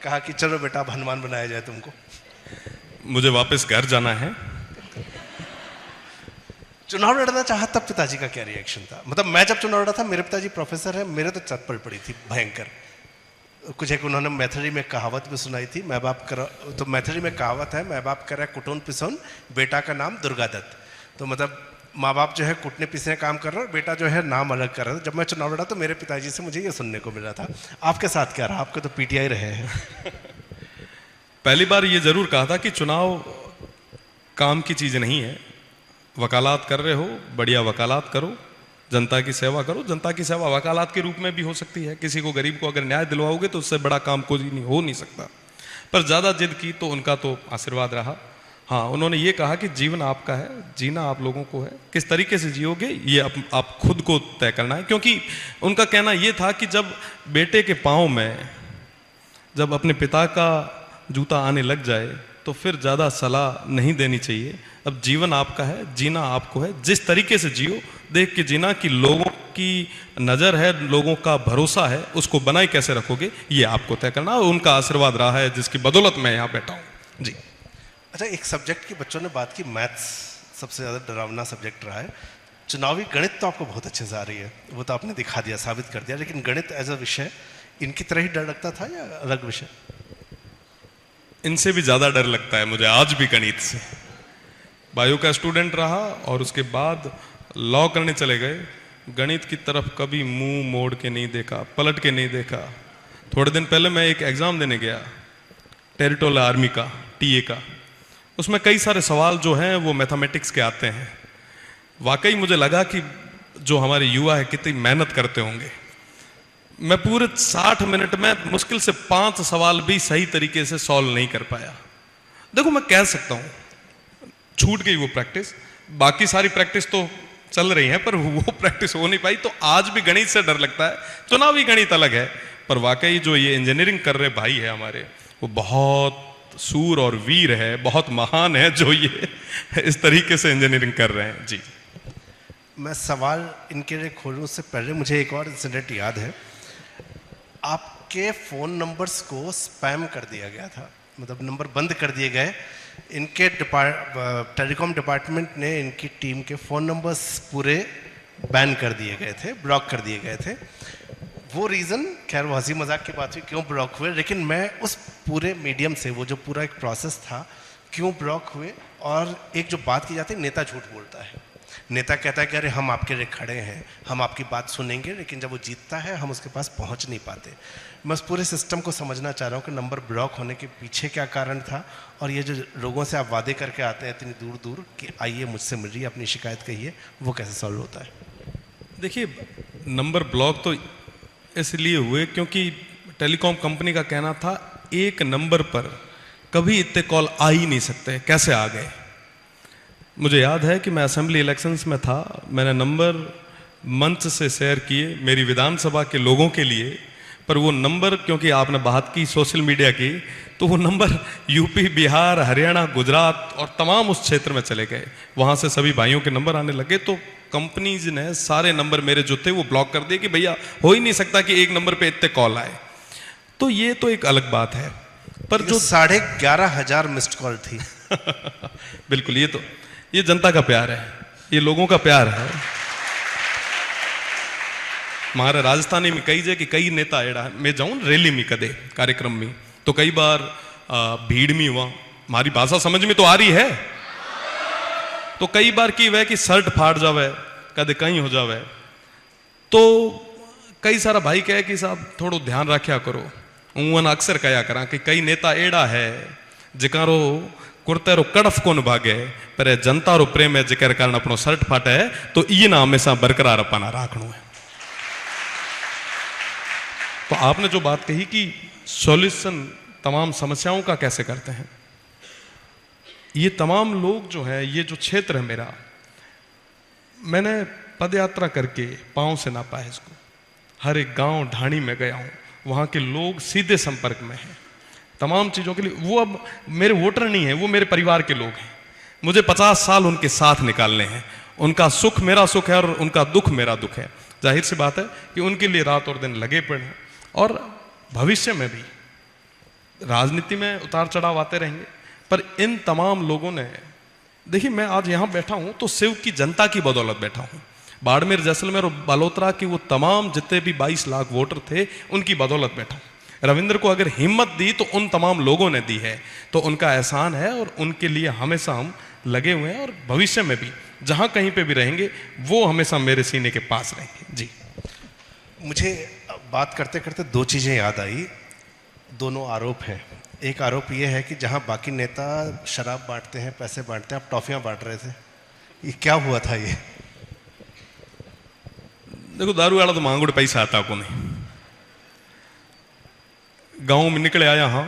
कहा कि चलो बेटा अब हनुमान बनाया जाए तुमको? मुझे वापस घर जाना है। चुनाव लड़ना चाहा तब पिताजी का क्या रिएक्शन था? मतलब मैं जब चुनाव लड़ा था, मेरे पिताजी प्रोफेसर है, मेरे तो चप्पल पड़ी थी भयंकर। कुछ एक उन्होंने मैथिली में कहावत भी सुनाई थी, मैं बाप कर, तो मैथिली में कहावत है, मैं बाप करे कुटुन पिसोन, बेटा का नाम दुर्गादत्त। तो मतलब माँ बाप जो है कूटने पीसने काम कर रहा है, बेटा जो है नाम अलग कर रहा है। जब मैं चुनाव लड़ा तो मेरे पिताजी से मुझे ये सुनने को मिला था। आपके साथ क्या रहा? आपके तो पीटीआई रहे हैं। पहली बार ये जरूर कहा था कि चुनाव काम की चीज नहीं है, वकालत कर रहे हो, बढ़िया वकालत करो, जनता की सेवा करो। जनता की सेवा वकालत के रूप में भी हो सकती है, किसी को गरीब को अगर न्याय दिलवाओगे तो उससे बड़ा काम कोई नहीं हो नहीं सकता। पर ज़्यादा जिद की तो उनका तो आशीर्वाद रहा। हाँ, उन्होंने ये कहा कि जीवन आपका है, जीना आप लोगों को है, किस तरीके से जियोगे ये आप खुद को तय करना है। क्योंकि उनका कहना ये था कि जब बेटे के पाँव में जब अपने पिता का जूता आने लग जाए तो फिर ज़्यादा सलाह नहीं देनी चाहिए। अब जीवन आपका है, जीना आपको है, जिस तरीके से जियो देख के जीना कि लोगों की नज़र है, लोगों का भरोसा है, उसको बनाए कैसे रखोगे ये आपको तय करना। और उनका आशीर्वाद रहा है जिसकी बदौलत मैं यहाँ बैठा हूँ जी। अच्छा, एक सब्जेक्ट की बच्चों ने बात की, मैथ्स सबसे ज़्यादा डरावना सब्जेक्ट रहा है। चुनावी गणित तो आपको बहुत अच्छे से आ रही है, वो तो आपने दिखा दिया, साबित कर दिया, लेकिन गणित एज अ विषय इनकी तरह ही डर लगता था या अलग विषय? इनसे भी ज़्यादा डर लगता है मुझे आज भी गणित से। बायो का स्टूडेंट रहा और उसके बाद लॉ करने चले गए, गणित की तरफ कभी मुंह मोड़ के नहीं देखा, पलट के नहीं देखा। थोड़े दिन पहले मैं एक एग्ज़ाम देने गया टेरिटोरियल आर्मी का, टीए का। उसमें कई सारे सवाल जो हैं वो मैथमेटिक्स के आते हैं। वाकई मुझे लगा कि जो हमारे युवा है कितनी मेहनत करते होंगे। मैं पूरे 60 मिनट में मुश्किल से 5 सवाल भी सही तरीके से सॉल्व नहीं कर पाया। देखो, मैं कह सकता हूँ छूट गई वो प्रैक्टिस, बाकी सारी प्रैक्टिस तो चल रही है, पर वो प्रैक्टिस हो नहीं पाई। तो आज भी गणित से डर लगता है। चुनावी गणित अलग है, पर वाकई जो ये इंजीनियरिंग कर रहे भाई है हमारे, वो बहुत सूर और वीर है, बहुत महान है जो ये इस तरीके से इंजीनियरिंग कर रहे हैं जी। मैं सवाल इनके लिए खोलूं उससे पहले मुझे एक और इंसिडेंट याद है। आपके फ़ोन नंबर्स को स्पैम कर दिया गया था, मतलब नंबर बंद कर दिए गए। इनके टेलीकॉम डिपार्टमेंट ने इनकी टीम के फ़ोन नंबर्स पूरे बैन कर दिए गए थे, ब्लॉक कर दिए गए थे। वो रीज़न, खैर वो हंसी मजाक की बात हुई क्यों ब्लॉक हुए, लेकिन मैं उस पूरे मीडियम से, वो जो पूरा एक प्रोसेस था क्यों ब्लॉक हुए। और एक जो बात की जाती है, नेता झूठ बोलता है। नेता कहता है कि अरे हम आपके लिए खड़े हैं, हम आपकी बात सुनेंगे, लेकिन जब वो जीतता है हम उसके पास पहुंच नहीं पाते। मैं उस पूरे सिस्टम को समझना चाह रहा हूँ कि नंबर ब्लॉक होने के पीछे क्या कारण था, और ये जो लोगों से आप वादे करके आते हैं इतनी दूर दूर कि आइए मुझसे मिलिए, अपनी शिकायत कहिए, वो कैसे सॉल्व होता है? देखिए, नंबर ब्लॉक तो इसलिए हुए क्योंकि टेलीकॉम कंपनी का कहना था एक नंबर पर कभी इतने कॉल आ ही नहीं सकते, कैसे आ गए। मुझे याद है कि मैं असेंबली इलेक्शंस में था, मैंने नंबर मंच से शेयर किए मेरी विधानसभा के लोगों के लिए, पर वो नंबर, क्योंकि आपने बात की सोशल मीडिया की, तो वो नंबर यूपी, बिहार, हरियाणा, गुजरात और तमाम उस क्षेत्र में चले गए। वहाँ से सभी भाइयों के नंबर आने लगे, तो कंपनीज ने सारे नंबर मेरे जो थे वो ब्लॉक कर दिए कि भैया हो ही नहीं सकता कि एक नंबर पे इतने कॉल आए। तो ये तो एक अलग बात है, पर जो 11,500 मिस्ड कॉल थी। बिल्कुल, ये जनता का प्यार है, ये लोगों का प्यार है। हमारे राजस्थानी में कही जाए कि कई नेता एड़ा है, मैं जाऊं रैली में कदे कार्यक्रम में, तो कई बार भीड़ में हुआ, हमारी भाषा समझ में तो आ रही है, तो कई बार की वह कि शर्ट फाड़ जावे, कदे कहीं हो जावे, तो कई सारा भाई कहे कि साहब थोड़ा ध्यान रखा करो। उन अक्सर कया करा कि कई नेता एड़ा है जिकारो कुर्ते रो कड़फ कोन भागे, पर जनता रो प्रेम है जिकर कारण अपनो शर्ट फाटे है, तो ये ना हमेशा बरकरार अपना राखणो है। तो आपने जो बात कही कि सॉल्यूशन तमाम समस्याओं का कैसे करते हैं, ये तमाम लोग जो है, ये जो क्षेत्र है मेरा, मैंने पदयात्रा करके पांव से नापा है इसको, हर एक गांव ढाणी में गया हूं, वहां के लोग सीधे संपर्क में हैं तमाम चीजों के लिए। वो अब मेरे वोटर नहीं है, वो मेरे परिवार के लोग हैं, मुझे 50 साल उनके साथ निकालने हैं, उनका सुख मेरा सुख है और उनका दुख मेरा दुख है। जाहिर सी बात है कि उनके लिए रात और दिन लगे पड़े हैं, और भविष्य में भी राजनीति में उतार चढ़ाव आते रहेंगे, पर इन तमाम लोगों ने, देखिए मैं आज यहां बैठा हूं तो सिव की जनता की बदौलत बैठा हूं, बाड़मेर, जैसलमेर और बालोतरा की वो तमाम जितने भी 22 लाख वोटर थे उनकी बदौलत बैठा हूं। रविंद्र को अगर हिम्मत दी तो उन तमाम लोगों ने दी है, तो उनका एहसान है और उनके लिए हमेशा हम लगे हुए हैं, और भविष्य में भी जहां कहीं पे भी रहेंगे वो हमेशा मेरे सीने के पास रहेंगे। जी, मुझे बात करते करते दो चीज़ें याद आई, दोनों आरोप हैं। एक आरोप ये है कि जहां बाकी नेता शराब बांटते हैं, पैसे बांटते हैं, आप टॉफियां बांट रहे थे, ये क्या हुआ था? ये देखो, दारू वाला तो मांगुड़ पैसा आता को नहीं। गांव में निकले आया, हाँ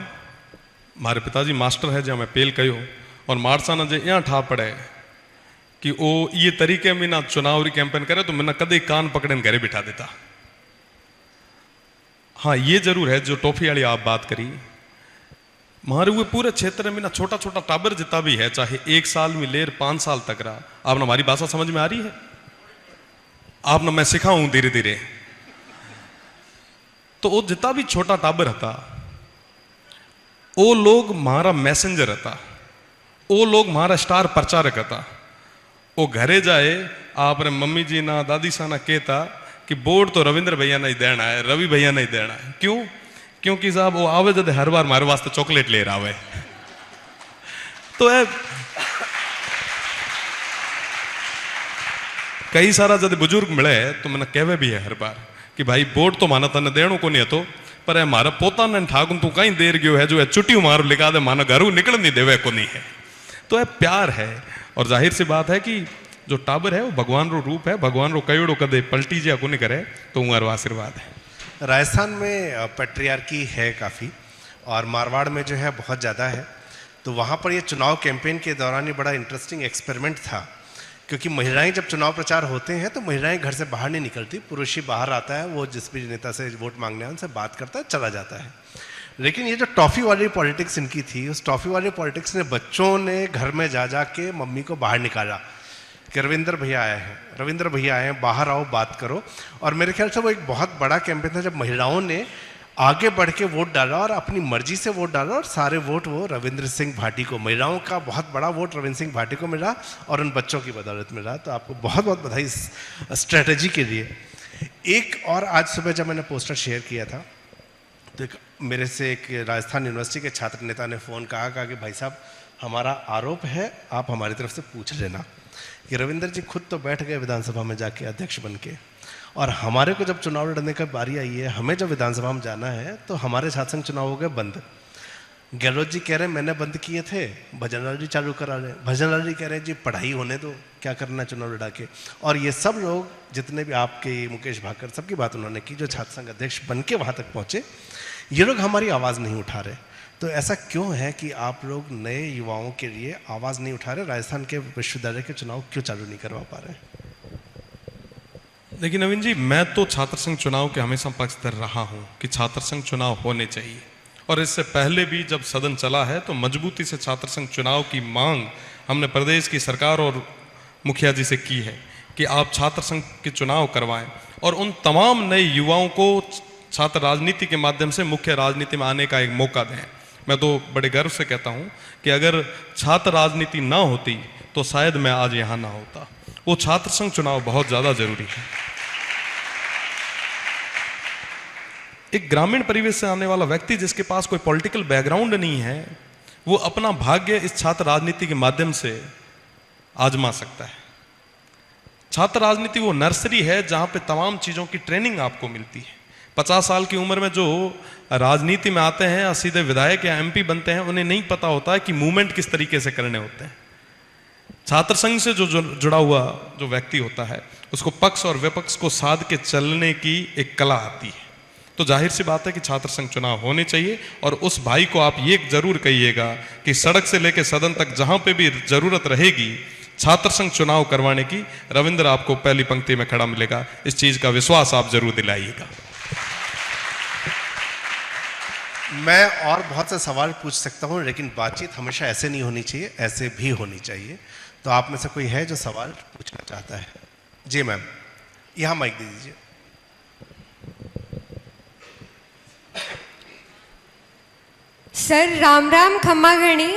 हमारे पिताजी मास्टर है, जहाँ मैं पेल कहो, और मारसाना जे यहाँ ठा पड़े कि वो ये तरीके में ना चुनावी कैंपेन करे, तो मैंने कदे कान पकड़े घरे बिठा देता। हाँ, ये जरूर है जो टॉफी वाली आप बात करी, हमारे हुए पूरे क्षेत्र में ना छोटा छोटा टाबर जितना भी है, चाहे 1 साल में लेर 5 साल तक रहा, आपने हमारी भाषा समझ में आ रही है, आपने मैं सिखाऊं धीरे धीरे, तो वो जितना भी छोटा टाबर था, वो लोग हमारा मैसेंजर था, वो लोग हमारा स्टार प्रचारक था। वो घरे जाए, आपने मम्मी जी ना दादी सा ना कहता कि वोट तो रविंद्र भैया नहीं देना है, रवि भैया नहीं देना है। क्यों? क्योंकि साहब वो आवे जब हर बार हमारे वास्ते चॉकलेट ले रहा है, तो कई सारा जब बुजुर्ग मिले तो मैंने कहवे भी है हर बार कि भाई वोट तो माना तने देणो को नहीं हतो, पर मारा पोता ने ठाकुर तू कहीं देर गयो है जो चुटी मारो लिखा दे, माना घरू निकल नहीं देवे को नहीं है। तो प्यार है, और जाहिर सी बात है कि जो टाबर है वो भगवान रो रूप है, भगवान रो कयोड़ो कदे पलटी जा को नहीं करे, तो उमारो आशीर्वाद है। राजस्थान में पैट्रियार्की है काफ़ी, और मारवाड़ में जो है बहुत ज़्यादा है, तो वहाँ पर ये चुनाव कैंपेन के दौरान ये बड़ा इंटरेस्टिंग एक्सपेरिमेंट था, क्योंकि महिलाएं जब चुनाव प्रचार होते हैं तो महिलाएं घर से बाहर नहीं निकलती, पुरुष ही बाहर आता है, वो जिस भी नेता से वोट मांगने हैं उनसे बात करता है, चला जाता है। लेकिन ये जो टॉफ़ी वाली पॉलिटिक्स इनकी थी, उस टॉफ़ी वाली पॉलिटिक्स ने बच्चों ने घर में जा जा के मम्मी को बाहर निकाला कि रविंद्र भैया आए हैं, रविंद्र भैया आए हैं, बाहर आओ बात करो। और मेरे ख्याल से वो एक बहुत बड़ा कैंपेन था जब महिलाओं ने आगे बढ़ के वोट डाला और अपनी मर्जी से वोट डाला, और सारे वोट वो रविंद्र सिंह भाटी को, महिलाओं का बहुत बड़ा वोट रविंद्र सिंह भाटी को मिला और उन बच्चों की बदौलत मिला। तो आपको बहुत बहुत बधाई इस स्ट्रेटजी के लिए। एक और आज सुबह जब मैंने पोस्टर शेयर किया था तो मेरे से एक राजस्थान यूनिवर्सिटी के छात्र नेता ने फ़ोन कहा कि भाई साहब हमारा आरोप है, आप हमारी तरफ से पूछ लेना कि रविंद्र जी खुद तो बैठ गए विधानसभा में जाके अध्यक्ष बन के, और हमारे को जब चुनाव लड़ने का बारी आई है, हमें जब विधानसभा में जाना है तो हमारे छात्र संघ चुनाव हो गए बंद। गहलोत जी कह रहे हैं मैंने बंद किए थे, भजन लाल जी चालू करा रहे हैं, भजन लाल जी कह रहे हैं जी पढ़ाई होने दो, क्या करना है चुनाव लड़ा के। और ये सब लोग जितने भी आपके मुकेश भाकर सबकी बात उन्होंने की, जो छात्र संघ अध्यक्ष बन के वहाँ तक पहुँचे, ये लोग हमारी आवाज़ नहीं उठा रहे। तो ऐसा क्यों है कि आप लोग नए युवाओं के लिए आवाज़ नहीं उठा रहे? राजस्थान के विश्वविद्यालय के चुनाव क्यों चालू नहीं करवा पा रहे? देखिए नवीन जी, मैं तो छात्र संघ चुनाव के हमेशा पक्षधर रहा हूं कि छात्र संघ चुनाव होने चाहिए, और इससे पहले भी जब सदन चला है तो मजबूती से छात्र संघ चुनाव की मांग हमने प्रदेश की सरकार और मुखिया जी से की है कि आप छात्र संघ के चुनाव करवाएं और उन तमाम नए युवाओं को छात्र राजनीति के माध्यम से मुख्य राजनीति में आने का एक मौका दें। मैं तो बड़े गर्व से कहता हूं कि अगर छात्र राजनीति ना होती तो शायद मैं आज यहां ना होता। वो छात्र संघ चुनाव बहुत ज्यादा जरूरी है। एक ग्रामीण परिवेश से आने वाला व्यक्ति जिसके पास कोई पॉलिटिकल बैकग्राउंड नहीं है, वो अपना भाग्य इस छात्र राजनीति के माध्यम से आजमा सकता है। छात्र राजनीति वो नर्सरी है जहां पे तमाम चीजों की ट्रेनिंग आपको मिलती है। 50 साल की उम्र में जो राजनीति में आते हैं, सीधे विधायक या एमपी बनते हैं, उन्हें नहीं पता होता है कि मूवमेंट किस तरीके से करने होते हैं। छात्र संघ से जो जुड़ा हुआ जो व्यक्ति होता है, उसको पक्ष और विपक्ष को साध के चलने की एक कला आती है। तो जाहिर सी बात है कि छात्र संघ चुनाव होने चाहिए। और उस भाई को आप ये जरूर कहिएगा कि सड़क से लेकर सदन तक जहां पे भी जरूरत रहेगी छात्र संघ चुनाव करवाने की, रविंद्र आपको पहली पंक्ति में खड़ा मिलेगा। इस चीज का विश्वास आप जरूर दिलाइएगा। मैं और बहुत से सवाल पूछ सकता हूं, लेकिन बातचीत हमेशा ऐसे नहीं होनी चाहिए, ऐसे भी होनी चाहिए। तो आप में से कोई है जो सवाल पूछना चाहता है? जी मैम, यहां माइक दे दीजिए। सर राम राम, खम्मा गणी।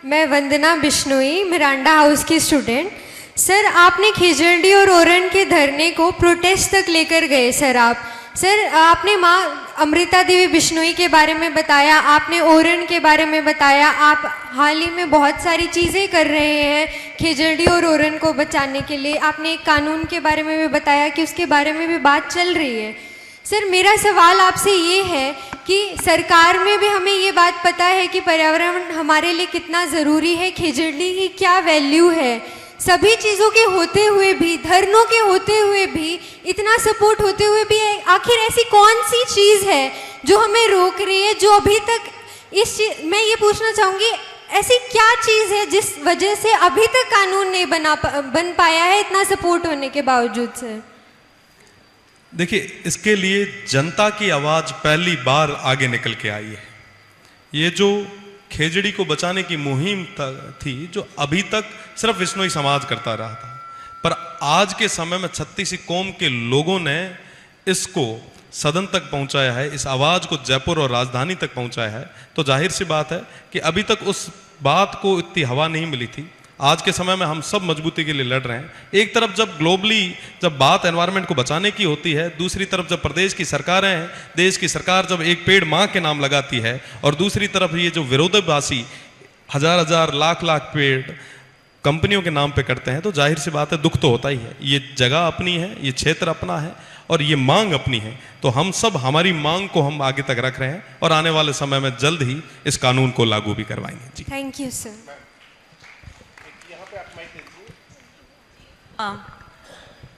मैं वंदना बिश्नोई, मिरांडा हाउस की स्टूडेंट। सर आपने खिजड़ी और ओरन के धरने को प्रोटेस्ट तक लेकर गए सर आप। सर आपने माँ अमृता देवी बिश्नोई के बारे में बताया, आपने ओरन के बारे में बताया, आप हाल ही में बहुत सारी चीज़ें कर रहे हैं खिजड़ी और ओरन को बचाने के लिए। आपने एक कानून के बारे में भी बताया कि उसके बारे में भी बात चल रही है। सर मेरा सवाल आपसे ये है कि सरकार में भी हमें ये बात पता है कि पर्यावरण हमारे लिए कितना ज़रूरी है, खिजड़ी की क्या वैल्यू है, सभी चीज़ों के होते हुए भी, धरनों के होते हुए भी, इतना सपोर्ट होते हुए भी आखिर ऐसी कौन सी चीज़ है जो हमें रोक रही है, जो अभी तक मैं ये पूछना चाहूँगी, ऐसी क्या चीज़ है जिस वजह से अभी तक कानून नहीं बन पाया है इतना सपोर्ट होने के बावजूद से? देखिए, इसके लिए जनता की आवाज पहली बार आगे निकल के आई है। ये जो खेजड़ी को बचाने की मुहिम थी, जो अभी तक सिर्फ विश्नोई समाज करता रहा था, पर आज के समय में 36 कौम के लोगों ने इसको सदन तक पहुंचाया है, इस आवाज को जयपुर और राजधानी तक पहुंचाया है। तो जाहिर सी बात है कि अभी तक उस बात को इतनी हवा नहीं मिली थी। आज के समय में हम सब मजबूती के लिए लड़ रहे हैं। एक तरफ जब ग्लोबली जब बात एनवायरनमेंट को बचाने की होती है, दूसरी तरफ जब प्रदेश की सरकारें हैं, देश की सरकार जब एक पेड़ माँ के नाम लगाती है, और दूसरी तरफ ये जो विरोधाभासी हजार हजार लाख लाख पेड़ कंपनियों के नाम पे करते हैं, तो जाहिर सी बात है दुख तो होता ही है। ये जगह अपनी है, ये क्षेत्र अपना है और ये मांग अपनी है। तो हम सब हमारी मांग को हम आगे तक रख रहे हैं और आने वाले समय में जल्द ही इस कानून को लागू भी करवाएंगे। जी थैंक यू सर।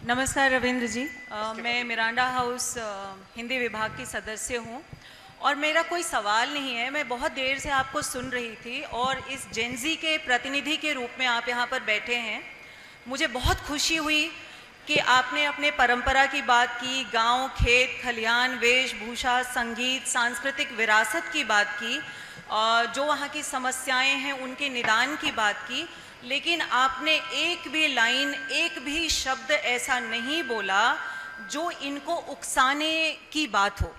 नमस्कार रविंद्र जी, मैं मिरांडा हाउस हिंदी विभाग की सदस्य हूँ और मेरा कोई सवाल नहीं है। मैं बहुत देर से आपको सुन रही थी और इस जेनजी के प्रतिनिधि के रूप में आप यहाँ पर बैठे हैं। मुझे बहुत खुशी हुई कि आपने अपने परंपरा की बात की, गांव, खेत, खलिहान, वेशभूषा, संगीत, सांस्कृतिक विरासत की बात की, जो वहाँ की समस्याएं हैं उनके निदान की बात की। लेकिन आपने एक भी लाइन, एक भी शब्द ऐसा नहीं बोला जो इनको उकसाने की बात हो।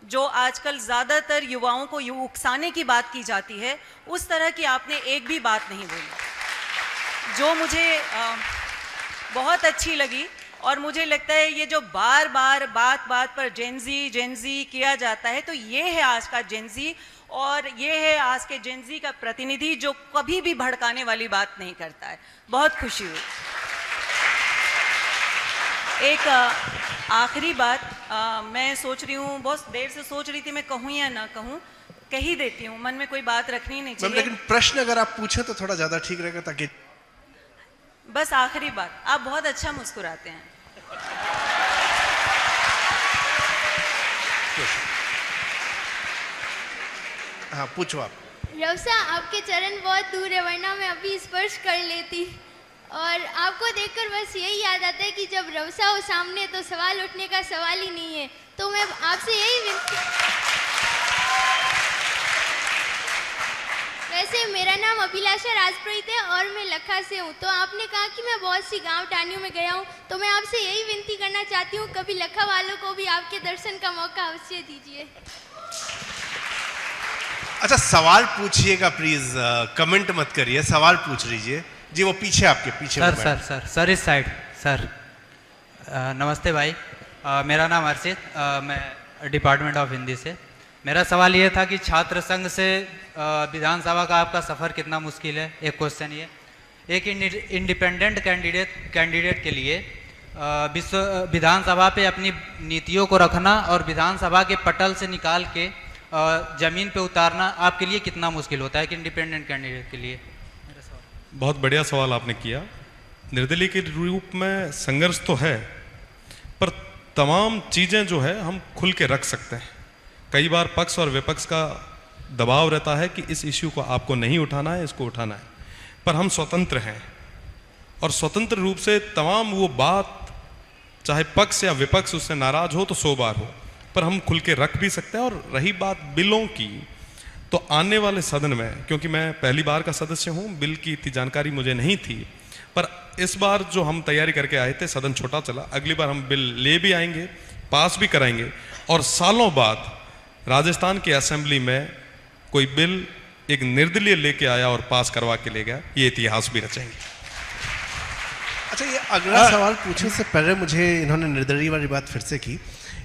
जो आजकल ज़्यादातर युवाओं को उकसाने की बात की जाती है, उस तरह की आपने एक भी बात नहीं बोली, जो मुझे बहुत अच्छी लगी। और मुझे लगता है ये जो बार बार बात बात पर जेनजी किया जाता है, तो ये है आज का जेनजी और ये है आज के जेनजी का प्रतिनिधि जो कभी भी भड़काने वाली बात नहीं करता है। बहुत खुशी हुई। एक आखिरी बात मैं सोच रही हूँ, बहुत देर से सोच रही थी मैं कहूँ या ना कहूँ, कह ही देती हूँ, मन में कोई बात रखनी नहीं चाहिए। लेकिन प्रश्न अगर आप पूछें तो थोड़ा ज्यादा ठीक रहेगा, ताकि बस आखिरी बात, आप बहुत अच्छा मुस्कुराते हैं। हाँ पूछो आप। रवसा, आपके चरण बहुत दूर है, वरना मैं अभी स्पर्श कर लेती। और आपको देखकर बस यही याद आता है कि जब रवसा हो सामने तो सवाल उठने का सवाल ही नहीं है। तो मैं आपसे यही वैसे मेरा नाम अभिलाषा राजपुरोहित है और मैं लखा से हूँ। तो आपने कहा कि मैं बहुत सी गांव टानियों में गया हूँ, तो मैं आपसे यही विनती करना चाहती हूँ, कभी लखा वालों को भी आपके दर्शन का मौका अवश्य दीजिए। अच्छा सवाल पूछिएगा प्लीज, कमेंट मत करिए, सवाल पूछ लीजिए। जी वो पीछे, आपके पीछे। सर इस साइड सर। नमस्ते भाई, मेरा नाम अर्षित, मैं डिपार्टमेंट ऑफ हिंदी से। मेरा सवाल ये था कि छात्र संघ से विधानसभा का आपका सफ़र कितना मुश्किल है, एक क्वेश्चन ये। एक इंडिपेंडेंट कैंडिडेट के लिए विधानसभा पे अपनी नीतियों को रखना और विधानसभा के पटल से निकाल के ज़मीन पे उतारना आपके लिए कितना मुश्किल होता है कि इंडिपेंडेंट कैंडिडेट के लिए? बहुत बढ़िया सवाल आपने किया। निर्दलीय के रूप में संघर्ष तो है, पर तमाम चीज़ें जो है हम खुल के रख सकते हैं। कई बार पक्ष और विपक्ष का दबाव रहता है कि इस इश्यू को आपको नहीं उठाना है, इसको उठाना है, पर हम स्वतंत्र हैं और स्वतंत्र रूप से तमाम वो बात, चाहे पक्ष या विपक्ष उससे नाराज हो तो 100 बार हो, पर हम खुल के रख भी सकते हैं। और रही बात बिलों की, तो आने वाले सदन में, क्योंकि मैं पहली बार का सदस्य हूँ, बिल की इतनी जानकारी मुझे नहीं थी, पर इस बार जो हम तैयारी करके आए थे सदन छोटा चला, अगली बार हम बिल ले भी आएंगे, पास भी कराएंगे और सालों बाद राजस्थान की असेंबली में कोई बिल एक निर्दलीय लेके आया और पास करवा के ले गया, ये इतिहास भी रचेंगे। अच्छा ये अगला सवाल पूछने से पहले मुझे इन्होंने निर्दलीय वाली बात फिर से की।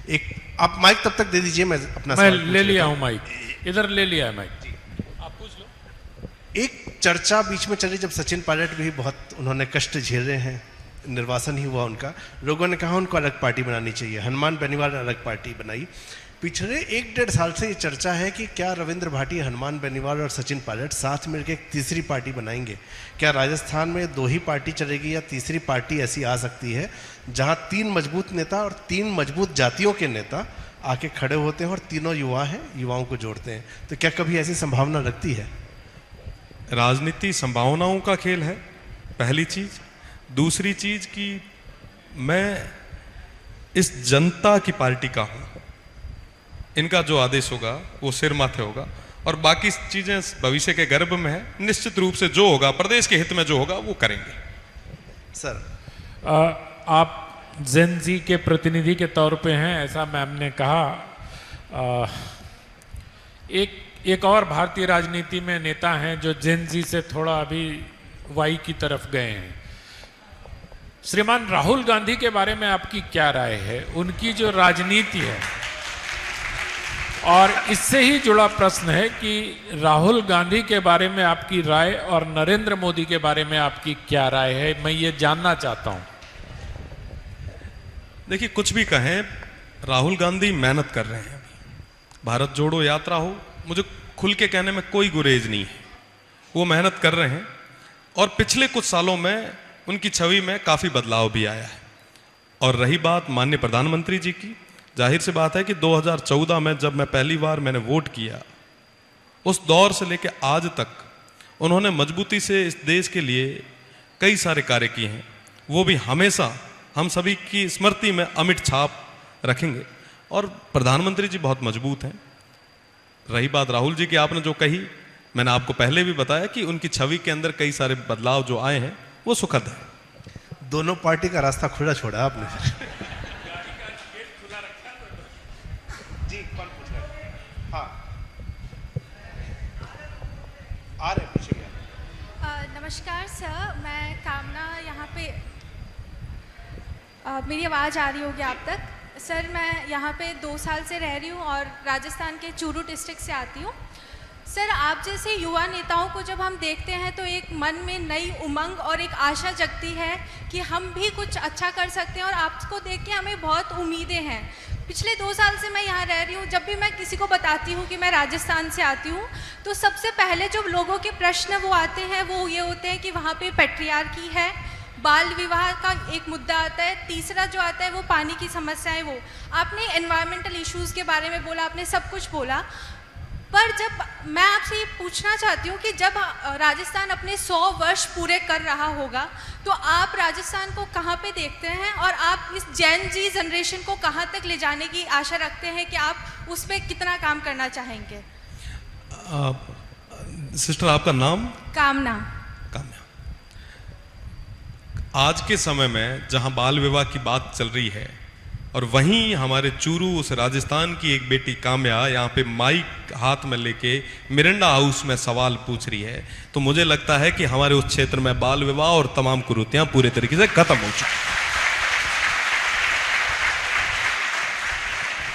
एक आप माइक तब तक दे दीजिए, मैं अपना मैं ले लिया हूँ माइक, इधर ले लिया है माइक, आप पूछ लो। एक चर्चा बीच में चली जब सचिन पायलट भी बहुत उन्होंने कष्ट झेले हैं, निर्वासन ही हुआ उनका, लोगों ने कहा उनको अलग पार्टी बनानी चाहिए, हनुमान बेनीवाल ने अलग पार्टी बनाई। पिछले 1-1.5 साल से ये चर्चा है कि क्या रविंद्र भाटी, हनुमान बेनीवाल और सचिन पायलट साथ मिलकर एक तीसरी पार्टी बनाएंगे? क्या राजस्थान में 2 ही पार्टी चलेगी या तीसरी पार्टी ऐसी आ सकती है जहां 3 मजबूत नेता और 3 मजबूत जातियों के नेता आके खड़े होते हैं और तीनों युवा हैं, युवाओं को जोड़ते हैं? तो क्या कभी ऐसी संभावना लगती है? राजनीति संभावनाओं का खेल है, पहली चीज। दूसरी चीज कि मैं इस जनता की पार्टी का हूं, इनका जो आदेश होगा वो सिर माथे होगा और बाकी चीजें भविष्य के गर्भ में है। निश्चित रूप से जो होगा प्रदेश के हित में जो होगा वो करेंगे। सर आप जेन जी के प्रतिनिधि के तौर पे हैं, ऐसा मैम ने कहा। एक और भारतीय राजनीति में नेता हैं जो जेन जी से थोड़ा अभी वाई की तरफ गए हैं। श्रीमान राहुल गांधी के बारे में आपकी क्या राय है? उनकी जो राजनीति है, और इससे ही जुड़ा प्रश्न है कि राहुल गांधी के बारे में आपकी राय और नरेंद्र मोदी के बारे में आपकी क्या राय है, मैं ये जानना चाहता हूं। देखिए, कुछ भी कहें, राहुल गांधी मेहनत कर रहे हैं। अभी भारत जोड़ो यात्रा हो, मुझे खुल के कहने में कोई गुरेज नहीं है, वो मेहनत कर रहे हैं और पिछले कुछ सालों में उनकी छवि में काफ़ी बदलाव भी आया है। और रही बात माननीय प्रधानमंत्री जी की, जाहिर सी बात है कि 2014 में जब मैं पहली बार मैंने वोट किया, उस दौर से लेकर आज तक उन्होंने मजबूती से इस देश के लिए कई सारे कार्य किए हैं। वो भी हमेशा हम सभी की स्मृति में अमिट छाप रखेंगे और प्रधानमंत्री जी बहुत मजबूत हैं। रही बात राहुल जी की, आपने जो कही, मैंने आपको पहले भी बताया कि उनकी छवि के अंदर कई सारे बदलाव जो आए हैं वो सुखद है। दोनों पार्टी का रास्ता खुला छोड़ा आपने। जी कौन पूछ रहा है? हाँ आ रहे पीछे क्या? नमस्कार सर, मैं कामना यहाँ पे मेरी आवाज़ आ रही होगी आप तक? सर मैं यहाँ पे 2 साल से रह रही हूँ और राजस्थान के चूरू डिस्ट्रिक्ट से आती हूँ। सर आप जैसे युवा नेताओं को जब हम देखते हैं तो एक मन में नई उमंग और एक आशा जगती है कि हम भी कुछ अच्छा कर सकते हैं और आपको देख के हमें बहुत उम्मीदें हैं। पिछले 2 साल से मैं यहाँ रह रही हूँ, जब भी मैं किसी को बताती हूँ कि मैं राजस्थान से आती हूँ तो सबसे पहले जो लोगों के प्रश्न वो आते हैं वो ये होते हैं कि वहाँ पे पैट्रियार्की है, बाल विवाह का एक मुद्दा आता है, तीसरा जो आता है वो पानी की समस्या है। वो आपने एनवायरमेंटल इश्यूज़ के बारे में बोला, आपने सब कुछ बोला। पर जब मैं आपसे ये पूछना चाहती हूँ कि जब राजस्थान अपने 100 वर्ष पूरे कर रहा होगा तो आप राजस्थान को कहाँ पे देखते हैं और आप इस जेन जी जनरेशन को कहाँ तक ले जाने की आशा रखते हैं कि आप उस पर कितना काम करना चाहेंगे? सिस्टर आपका नाम? कामना। काम्या। आज के समय में जहां बाल विवाह की बात चल रही है और वहीं हमारे चूरू उस राजस्थान की एक बेटी काम्या यहाँ पे माइक हाथ में लेके मिरांडा हाउस में सवाल पूछ रही है, तो मुझे लगता है कि हमारे उस क्षेत्र में बाल विवाह और तमाम कुरीतियां पूरे तरीके से खत्म हो चुकी।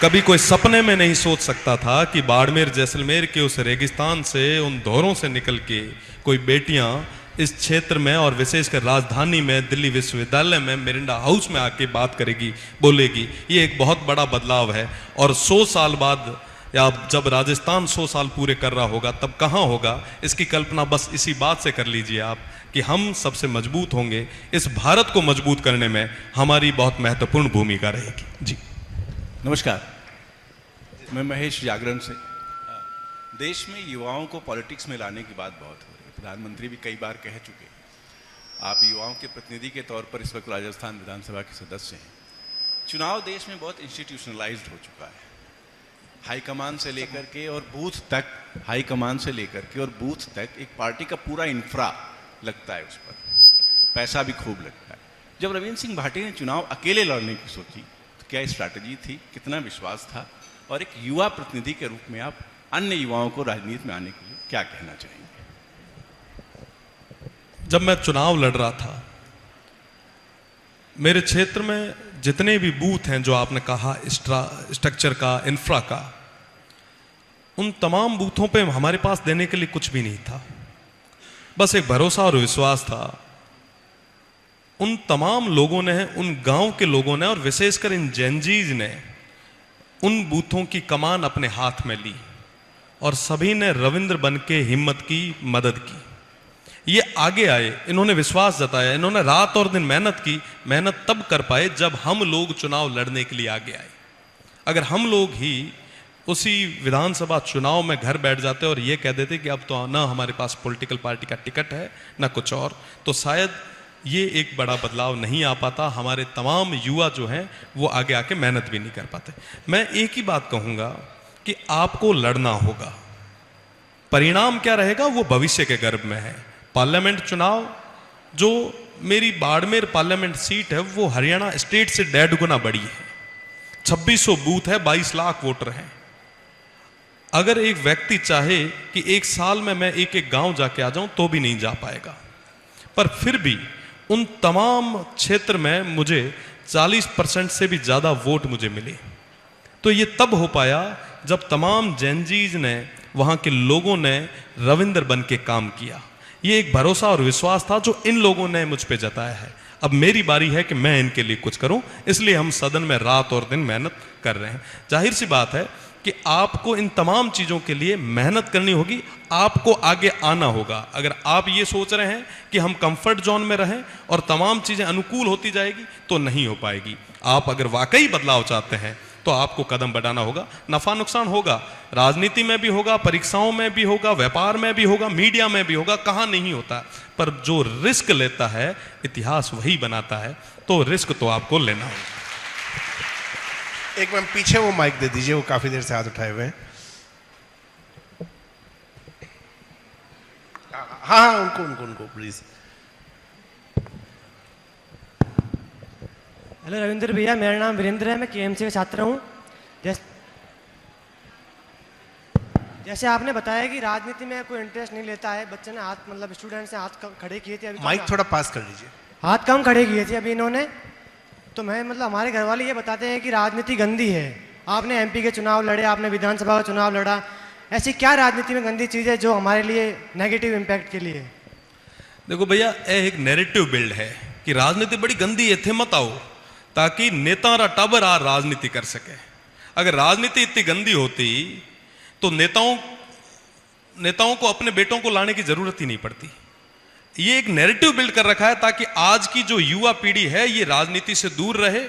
कभी कोई सपने में नहीं सोच सकता था कि बाड़मेर जैसलमेर के उस रेगिस्तान से, उन दौरों से निकल के कोई बेटियां इस क्षेत्र में और विशेषकर राजधानी में दिल्ली विश्वविद्यालय में मिरांडा हाउस में आके बात करेगी, बोलेगी। ये एक बहुत बड़ा बदलाव है। और 100 साल बाद या जब राजस्थान 100 साल पूरे कर रहा होगा तब कहाँ होगा, इसकी कल्पना बस इसी बात से कर लीजिए आप कि हम सबसे मजबूत होंगे। इस भारत को मजबूत करने में हमारी बहुत महत्वपूर्ण भूमिका रहेगी। जी नमस्कार, मैं महेश जागरण से। देश में युवाओं को पॉलिटिक्स में लाने की बात बहुत हो रही है। प्रधानमंत्री भी कई बार कह चुके हैं। आप युवाओं के प्रतिनिधि के तौर पर इस वक्त राजस्थान विधानसभा के सदस्य हैं। चुनाव देश में बहुत इंस्टीट्यूशनलाइज्ड हो चुका है। हाईकमान से लेकर के और बूथ तक, हाईकमान से लेकर के और बूथ तक एक पार्टी का पूरा इंफ्रा लगता है, उस पर पैसा भी खूब लगता है। जब रविंद्र सिंह भाटी ने चुनाव अकेले लड़ने की सोची तो क्या स्ट्रैटेजी थी, कितना विश्वास था, और एक युवा प्रतिनिधि के रूप में आप अन्य युवाओं को राजनीति में आने के लिए क्या कहना चाहेंगे? जब मैं चुनाव लड़ रहा था, मेरे क्षेत्र में जितने भी बूथ हैं जो आपने कहा स्ट्रक्चर का, इंफ्रा का, उन तमाम बूथों पे हमारे पास देने के लिए कुछ भी नहीं था। बस एक भरोसा और विश्वास था। उन तमाम लोगों ने, उन गांव के लोगों ने और विशेषकर इन जेनजीज ने उन बूथों की कमान अपने हाथ में ली और सभी ने रविंद्र बन के हिम्मत की, मदद की। ये आगे आए, इन्होंने विश्वास जताया, इन्होंने रात और दिन मेहनत की। मेहनत तब कर पाए जब हम लोग चुनाव लड़ने के लिए आगे आए। अगर हम लोग ही उसी विधानसभा चुनाव में घर बैठ जाते और ये कह देते कि अब तो ना हमारे पास पॉलिटिकल पार्टी का टिकट है ना कुछ और, तो शायद ये एक बड़ा बदलाव नहीं आ पाता। हमारे तमाम युवा जो हैं वो आगे आके मेहनत भी नहीं कर पाते। मैं एक ही बात कहूँगा कि आपको लड़ना होगा। परिणाम क्या रहेगा वो भविष्य के गर्भ में है। पार्लियामेंट चुनाव, जो मेरी बाड़मेर पार्लियामेंट सीट है वो हरियाणा स्टेट से 1.5 गुना बड़ी है। 2600 बूथ है, 22 लाख वोटर हैं। अगर एक व्यक्ति चाहे कि एक साल में मैं एक एक गांव जाके आ जाऊं तो भी नहीं जा पाएगा। पर फिर भी उन तमाम क्षेत्र में मुझे 40% से भी ज़्यादा वोट मुझे मिले। तो ये तब हो पाया जब तमाम जेनजीज ने, वहाँ के लोगों ने रविंद्र बन के काम किया। ये एक भरोसा और विश्वास था जो इन लोगों ने मुझ पे जताया है। अब मेरी बारी है कि मैं इनके लिए कुछ करूं, इसलिए हम सदन में रात और दिन मेहनत कर रहे हैं। जाहिर सी बात है कि आपको इन तमाम चीज़ों के लिए मेहनत करनी होगी, आपको आगे आना होगा। अगर आप ये सोच रहे हैं कि हम कंफर्ट जोन में रहें और तमाम चीज़ें अनुकूल होती जाएगी तो नहीं हो पाएगी। आप अगर वाकई बदलाव चाहते हैं तो आपको कदम बढ़ाना होगा। नफ़ा नुकसान होगा, राजनीति में भी होगा, परीक्षाओं में भी होगा, व्यापार में भी होगा, मीडिया में भी होगा, कहाँ नहीं होता। पर जो रिस्क लेता है इतिहास वही बनाता है, तो रिस्क तो आपको लेना होगा। एक मैम पीछे वो माइक दे दीजिए, वो काफी देर से हाथ उठाए हुए हैं। हाँ, उनको प्लीज। हेलो रविंद्र भैया, मेरा नाम वीरेंद्र है, मैं केएमसी का छात्र हूँ। जैसे आपने बताया कि राजनीति में कोई इंटरेस्ट नहीं लेता है, बच्चे ने हाथ, मतलब स्टूडेंट्स ने हाथ खड़े किए थे। अभी माइक थोड़ा पास कर लीजिए। हाथ कम खड़े किए थे अभी इन्होंने। तो मैं, मतलब हमारे घर वाले ये बताते हैं कि राजनीति गंदी है। आपने एमपी के चुनाव लड़े, आपने विधानसभा का चुनाव लड़ा, ऐसी क्या राजनीति में गंदी चीज़ है जो हमारे लिए नेगेटिव इम्पैक्ट के लिए? देखो भैया, यह एक नैरेटिव बिल्ड है कि राजनीति बड़ी गंदी है, थे मत आओ, ताकि नेता रा टबर आ राजनीति कर सके। अगर राजनीति इतनी गंदी होती तो नेताओं को अपने बेटों को लाने की जरूरत ही नहीं पड़ती। ये एक नैरेटिव बिल्ड कर रखा है ताकि आज की जो युवा पीढ़ी है ये राजनीति से दूर रहे,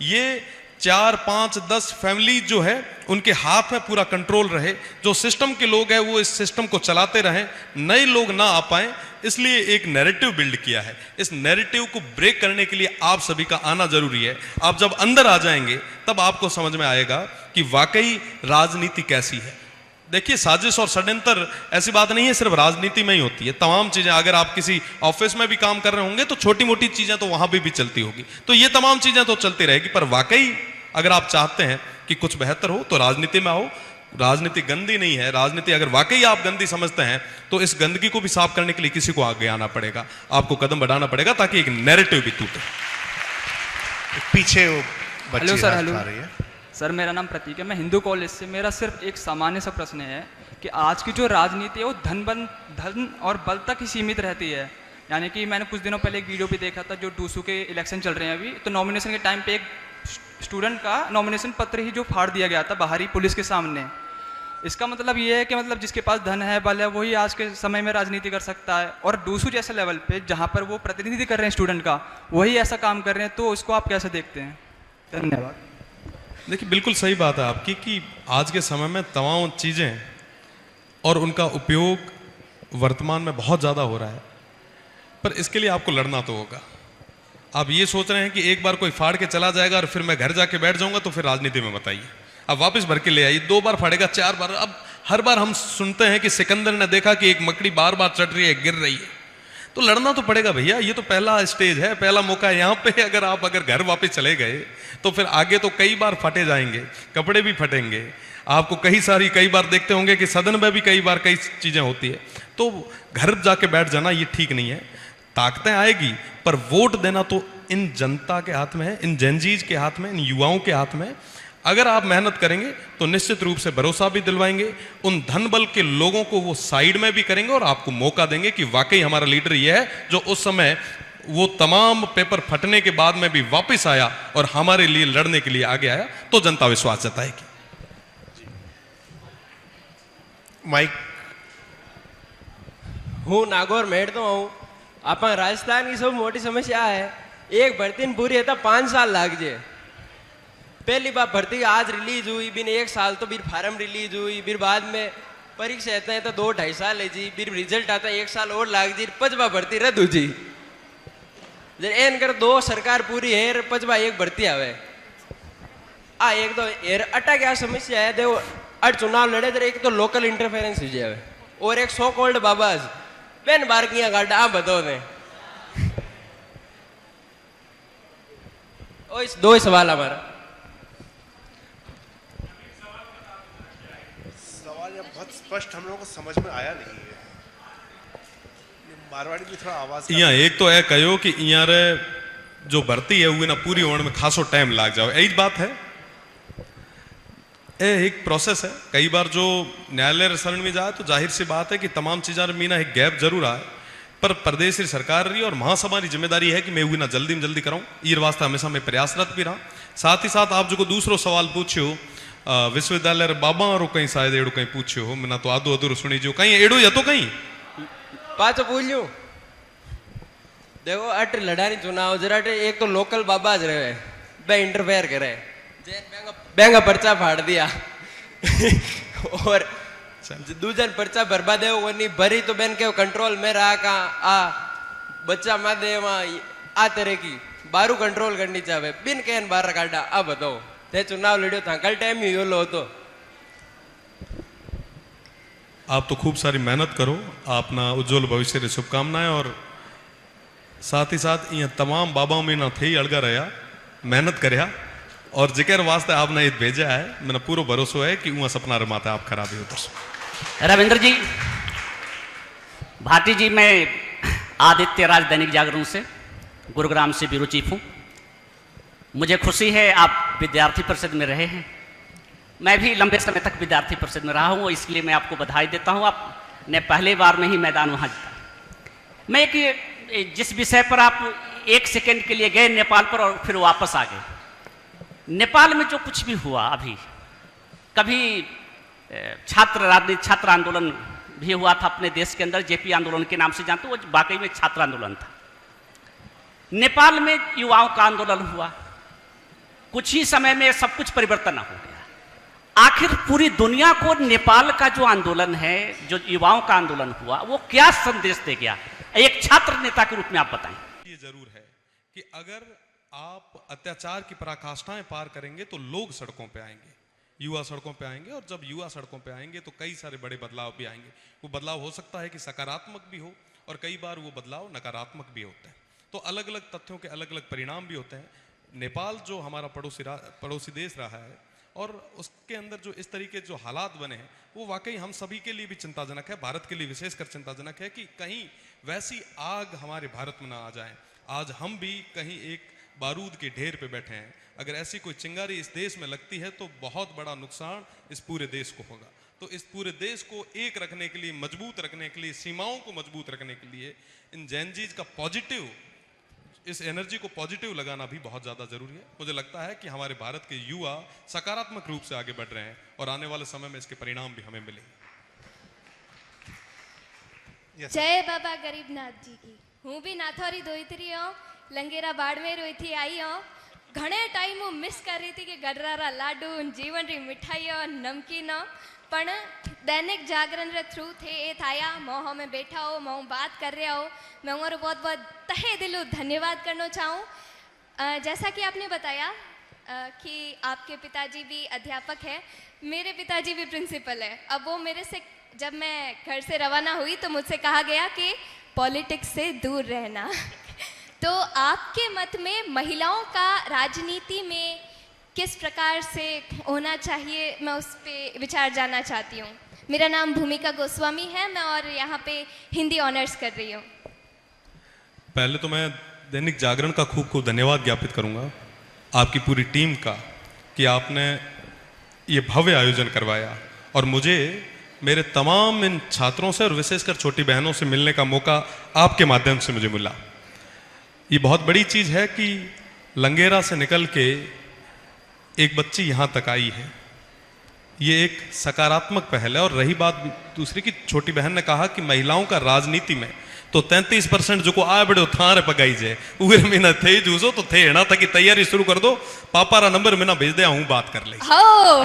ये 4, 5, 10 फैमिली जो है उनके हाथ में पूरा कंट्रोल रहे, जो सिस्टम के लोग हैं वो इस सिस्टम को चलाते रहें, नए लोग ना आ पाएं, इसलिए एक नैरेटिव बिल्ड किया है। इस नैरेटिव को ब्रेक करने के लिए आप सभी का आना जरूरी है। आप जब अंदर आ जाएंगे तब आपको समझ में आएगा कि वाकई राजनीति कैसी है। देखिए, साजिश और षड्यंत्र ऐसी बात नहीं है सिर्फ राजनीति में ही होती है, तमाम चीजें, अगर आप किसी ऑफिस में भी काम कर रहे होंगे तो छोटी मोटी चीजें तो वहां भी चलती होगी, तो ये तमाम चीजें तो चलती रहेगी। पर वाकई अगर आप चाहते हैं कि कुछ बेहतर हो तो राजनीति में आओ। राजनीति गंदी नहीं है, राजनीति अगर वाकई आप गंदी समझते हैं तो इस गंदगी को भी साफ करने के लिए किसी को आगे आना पड़ेगा, आपको कदम बढ़ाना पड़ेगा ताकि एक नैरेटिव भी टूटे। पीछे वो बच्ची हेलो सर, हाथ हेलो उठा रही है। सर, मेरा नाम प्रतीक है, मैं हिंदू कॉलेज से। मेरा सिर्फ एक सामान्य सा प्रश्न है कि आज की जो राजनीति है वो धन और बल तक ही सीमित रहती है। यानी कि मैंने कुछ दिनों पहले एक वीडियो भी देखा था, जो डूसू के इलेक्शन चल रहे हैं अभी, तो नॉमिनेशन के टाइम पे एक स्टूडेंट का नॉमिनेशन पत्र ही जो फाड़ दिया गया था बाहरी पुलिस के सामने। इसका मतलब ये है कि मतलब जिसके पास धन है, बल है, वही आज के समय में राजनीति कर सकता है। और डूसू जैसे लेवल पे जहाँ पर वो प्रतिनिधि कर रहे हैं स्टूडेंट का, वही ऐसा काम कर रहे हैं, तो उसको आप कैसे देखते हैं? धन्यवाद। देखिए, बिल्कुल सही बात है आपकी कि आज के समय में तमाम चीजें और उनका उपयोग वर्तमान में बहुत ज़्यादा हो रहा है, पर इसके लिए आपको लड़ना तो होगा। आप ये सोच रहे हैं कि एक बार कोई फाड़ के चला जाएगा और फिर मैं घर जाके बैठ जाऊंगा, तो फिर राजनीति में बताइए। अब वापस भर के ले आइए, 2 बार फाड़ेगा, 4 बार। अब हर बार हम सुनते हैं कि सिकंदर ने देखा कि एक मकड़ी बार बार चढ़ रही है, गिर रही है, तो लड़ना तो पड़ेगा भैया। ये तो पहला स्टेज है, पहला मौका है। यहाँ पे अगर घर वापस चले गए तो फिर आगे तो कई बार फटे जाएंगे, कपड़े भी फटेंगे। आपको कई बार देखते होंगे कि सदन में भी कई बार कई चीजें होती है, तो घर जाके बैठ जाना ये ठीक नहीं है। ताकतें आएगी, पर वोट देना तो इन जनता के हाथ में है, इन जेनजीज के हाथ में, इन युवाओं के हाथ में। अगर आप मेहनत करेंगे तो निश्चित रूप से भरोसा भी दिलवाएंगे, उन धन बल के लोगों को वो साइड में भी करेंगे और आपको मौका देंगे कि वाकई हमारा लीडर ये है जो उस समय वो तमाम पेपर फटने के बाद में भी वापस आया और हमारे लिए लड़ने के लिए आगे आया, तो जनता विश्वास जताएगी। माइक। हूँ नागौर मेड़ तो हूँ। आप राजस्थान की सब मोटी समस्या है, एक भर्ती पूरी है तो 5 साल लाग जाए। पहली बार भर्ती आज रिलीज हुई, बिन 1 साल तो फिर फार्म रिलीज हुई, फिर बाद में परीक्षा आता है तो 2-2.5 साल है जी, फिर रिजल्ट आता है 1 साल और लाग जी, 5वां भर्ती रद्द हो जी। जब एन कर 2 सरकार पूरी है, 5वां एक भर्ती आवे एक तो एर अटा क्या समस्या है। देखो, अट चुनाव लड़े तो एक तो लोकल इंटरफेरेंस हो जाए और एक सो कॉल्ड बाबाज पेन बार किया गाड़ा आप बताओ ने। इस 2 सवाल हमारा। सवाल यहाँ बहुत स्पष्ट हम लोगों को समझ में आया नहीं है। मारवाड़ी में थोड़ा आवाज यहाँ एक तो है कहो कि यहाँ रे जो भर्ती है वो ना पूरी होने में खासो टाइम लाग जाओ, यही बात है। एक प्रोसेस है। कई बार जो न्यायालय शरण में जाए तो जाहिर सी बात है कि तमाम चीज़ों में ना एक गैप जरूर आए, पर प्रदेश की सरकार रही और महासभा की जिम्मेदारी है कि मैं वो ना जल्दी में जल्दी कराऊं। ये वास्ते हमेशा मैं प्रयासरत भी रहा। साथ ही साथ आप जो दूसरो सवाल पूछो विश्वविद्यालय बाबा और कहीं शायद एड़ो कहीं पूछो हो, मैं तो आधो अधूरो सुनी जो कहीं एड़ो या तो कहीं पाचो पूछ लू। देखो, अट लड़ानी चुनाव जरा एक तो लोकल बाबा रहे बे इंटरफेयर करे, बैंक पर्चा फाड़ दिया और दूसरा पर्चा बर्बाद है वो नहीं भरी तो बैन के कंट्रोल में रहा का आ बच्चा मा दे आ तरह की बारू कंट्रोल करनी चाहे बिन कहन बाहर काटा। अब बताओ ते चुनाव लड़ियो था कल टाइम ही यो लो। तो आप तो खूब सारी मेहनत करो, अपना उज्जवल भविष्य की शुभकामनाएं। और साथ ही साथ ये तमाम बाबाओं में ना थे अड़गा रहा, मेहनत करया और जिक्र वास्ते आपने ये भेजा है, मैंने पूरा भरोसा है कि वहाँ सपना रमाता आप खराब ही उधर। रविंद्र जी, भाटी जी, मैं आदित्य राज दैनिक जागरण से गुरुग्राम से ब्यूरो चीफ हूँ। मुझे खुशी है आप विद्यार्थी परिषद में रहे हैं, मैं भी लंबे समय तक विद्यार्थी परिषद में रहा हूँ, इसलिए मैं आपको बधाई देता हूँ। आपने पहले बार में ही मैदान वहाँ जीता। मैं एक जिस विषय पर आप 1 सेकेंड के लिए गए नेपाल पर और फिर वापस आ गए, नेपाल में जो कुछ भी हुआ अभी, कभी छात्र आंदोलन भी हुआ था अपने देश के अंदर, जेपी आंदोलन के नाम से जानते हो, वो वाकई में छात्र आंदोलन था। नेपाल में युवाओं का आंदोलन हुआ, कुछ ही समय में सब कुछ परिवर्तन हो गया। आखिर पूरी दुनिया को नेपाल का जो आंदोलन है, जो युवाओं का आंदोलन हुआ, वो क्या संदेश दे गया? एक छात्र नेता के रूप में आप बताएं। ये जरूर है कि अगर आप अत्याचार की पराकाष्ठाएं पार करेंगे तो लोग सड़कों पे आएंगे, युवा सड़कों पे आएंगे, और जब युवा सड़कों पे आएंगे तो कई सारे बड़े बदलाव भी आएंगे। वो बदलाव हो सकता है कि सकारात्मक भी हो, और कई बार वो बदलाव नकारात्मक भी होते हैं। तो अलग अलग तथ्यों के अलग अलग परिणाम भी होते हैं। नेपाल जो हमारा पड़ोसी देश रहा है, और उसके अंदर जो इस तरीके जो हालात बने हैं, वो वाकई हम सभी के लिए भी चिंताजनक है, भारत के लिए विशेषकर चिंताजनक है कि कहीं वैसी आग हमारे भारत में ना आ जाए। आज हम भी कहीं एक बारूद के ढेर पे बैठे हैं। अगर ऐसी कोई चिंगारी इस देश में लगती है तो बहुत बड़ा नुकसान इस पूरे देश को होगा। तो इस पूरे देश को एक रखने के लिए, मजबूत रखने के लिए, सीमाओं को मजबूत रखने के लिए इन जैनजीज का पॉजिटिव, इस एनर्जी को पॉजिटिव लगाना भी बहुत ज़्यादा जरूरी है। मुझे लगता है कि हमारे भारत के युवा सकारात्मक रूप से आगे बढ़ रहे हैं, और आने वाले समय में इसके परिणाम भी हमें मिलेंगे। जय बाबा गरीबनाथ जी की। हूँ भी नाथौरी धोईतरी हूँ, लंगेरा बाड़मेर हुई थी आई हूँ। घणे टाइम हूँ मिस कर रही थी कि गडरारा लाडू, जीवन री मिठाइयों, नमकीन, पण दैनिक जागरण रे थ्रू थे ए थाया मोह में बैठा हो, मोह बात कर रहा हो। मैं उमर बहुत बहुत तहे दिलो धन्यवाद करना चाहूँ। जैसा कि आपने बताया कि आपके पिताजी भी अध्यापक है, मेरे पिताजी भी प्रिंसिपल है। अब वो मेरे से, जब मैं घर से रवाना हुई तो मुझसे कहा गया कि पॉलिटिक्स से दूर रहना। तो आपके मत में महिलाओं का राजनीति में किस प्रकार से होना चाहिए, मैं उस पर विचार जानना चाहती हूँ। मेरा नाम भूमिका गोस्वामी है, मैं और यहाँ पे हिंदी ऑनर्स कर रही हूँ। पहले तो मैं दैनिक जागरण का खूब खूब धन्यवाद ज्ञापित करूँगा आपकी पूरी टीम का, कि आपने ये भव्य आयोजन करवाया, और मुझे मेरे तमाम इन छात्रों से और विशेषकर छोटी बहनों से मिलने का मौका आपके माध्यम से मुझे मिला। ये बहुत बड़ी चीज़ है कि लंगेरा से निकल के एक बच्ची यहाँ तक आई है। ये एक सकारात्मक पहल है। और रही बात दूसरी की, छोटी बहन ने कहा कि महिलाओं का राजनीति में तो 33% जो को आ बड़े थारे पगाई जाए उगर महीना थे जूसो तो थे ना तक तैयारी शुरू कर दो, पापा रा नंबर में ना भेज दे, हूँ बात कर ले। हो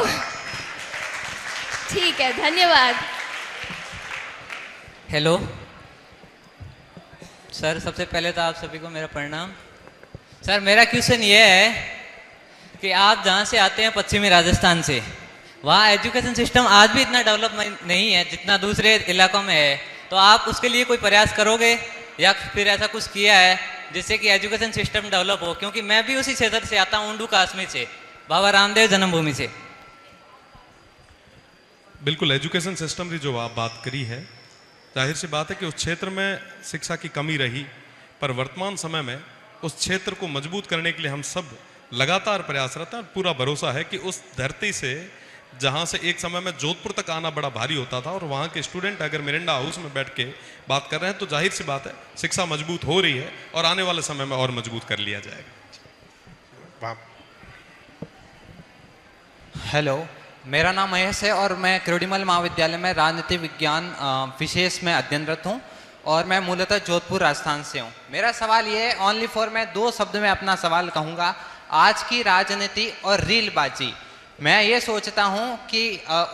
ठीक है, धन्यवाद। हेलो सर, सबसे पहले तो आप सभी को मेरा प्रणाम। सर, मेरा क्वेश्चन ये है कि आप जहाँ से आते हैं पश्चिमी राजस्थान से, वहाँ एजुकेशन सिस्टम आज भी इतना डेवलप नहीं है जितना दूसरे इलाकों में है। तो आप उसके लिए कोई प्रयास करोगे या फिर ऐसा कुछ किया है जिससे कि एजुकेशन सिस्टम डेवलप हो? क्योंकि मैं भी उसी क्षेत्र से आता हूँ, ऊंडू कश्मीर से, बाबा रामदेव जन्मभूमि से। बिल्कुल, एजुकेशन सिस्टम की जो आप बात करी है, जाहिर सी बात है कि उस क्षेत्र में शिक्षा की कमी रही, पर वर्तमान समय में उस क्षेत्र को मजबूत करने के लिए हम सब लगातार प्रयासरत हैं। पूरा भरोसा है कि उस धरती से, जहाँ से एक समय में जोधपुर तक आना बड़ा भारी होता था, और वहाँ के स्टूडेंट अगर मिरांडा हाउस में बैठ के बात कर रहे हैं, तो जाहिर सी बात है शिक्षा मजबूत हो रही है, और आने वाले समय में और मजबूत कर लिया जाएगा। हेलो, मेरा नाम महेश है और मैं क्रोडीमल महाविद्यालय में राजनीति विज्ञान विशेष में अध्ययनरत हूँ, और मैं मूलतः जोधपुर राजस्थान से हूँ। मेरा सवाल ये है, ओनली फॉर, मैं 2 शब्द में अपना सवाल कहूँगा, आज की राजनीति और रीलबाजी। मैं ये सोचता हूँ कि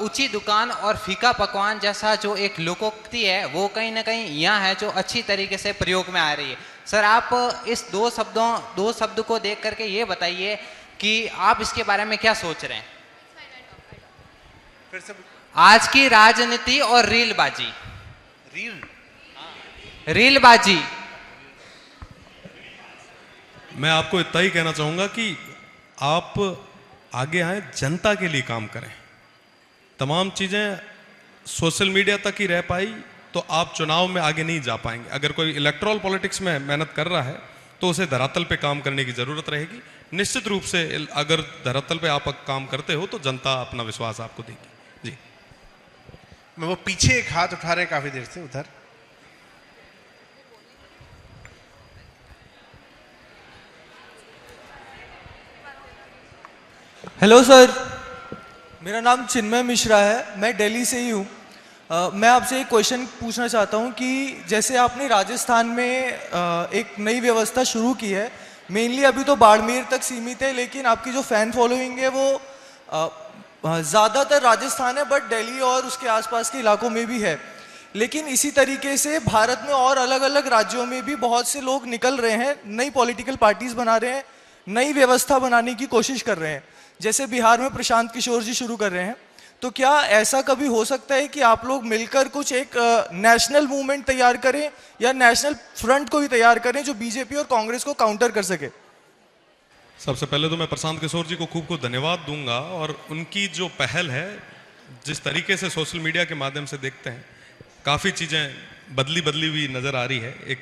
ऊंची दुकान और फीका पकवान जैसा जो एक लोकोक्ति है, वो कहीं ना कहीं यहाँ है जो अच्छी तरीके से प्रयोग में आ रही है। सर, आप इस 2 शब्द को देख करके ये बताइए कि आप इसके बारे में क्या सोच रहे हैं? आज की राजनीति और रीलबाजी। रीलबाजी। मैं आपको इतना ही कहना चाहूंगा कि आप आगे आए, जनता के लिए काम करें। तमाम चीजें सोशल मीडिया तक ही रह पाई तो आप चुनाव में आगे नहीं जा पाएंगे। अगर कोई इलेक्टोरल पॉलिटिक्स में मेहनत कर रहा है तो उसे धरातल पे काम करने की जरूरत रहेगी। निश्चित रूप से अगर धरातल पे आप काम करते हो तो जनता अपना विश्वास आपको देगी। जी, मैं वो पीछे एक हाथ उठा रहे हैं काफी देर से, उधर। हेलो सर, मेरा नाम चिन्मय मिश्रा है, मैं दिल्ली से ही हूँ। मैं आपसे एक क्वेश्चन पूछना चाहता हूँ कि जैसे आपने राजस्थान में एक नई व्यवस्था शुरू की है मेनली अभी तो बाड़मेर तक सीमित है, लेकिन आपकी जो फ़ैन फॉलोइंग है वो ज़्यादातर राजस्थान है, बट दिल्ली और उसके आसपास के इलाकों में भी है। लेकिन इसी तरीके से भारत में और अलग अलग राज्यों में भी बहुत से लोग निकल रहे हैं, नई पॉलिटिकल पार्टीज़ बना रहे हैं, नई व्यवस्था बनाने की कोशिश कर रहे हैं। जैसे बिहार में प्रशांत किशोर जी शुरू कर रहे हैं। तो क्या ऐसा कभी हो सकता है कि आप लोग मिलकर कुछ एक नेशनल मूवमेंट तैयार करें या नेशनल फ्रंट को भी तैयार करें जो बीजेपी और कांग्रेस को काउंटर कर सके? सबसे पहले तो मैं प्रशांत किशोर जी को खूब खूब धन्यवाद दूंगा, और उनकी जो पहल है, जिस तरीके से सोशल मीडिया के माध्यम से देखते हैं, काफ़ी चीज़ें बदली हुई नज़र आ रही है। एक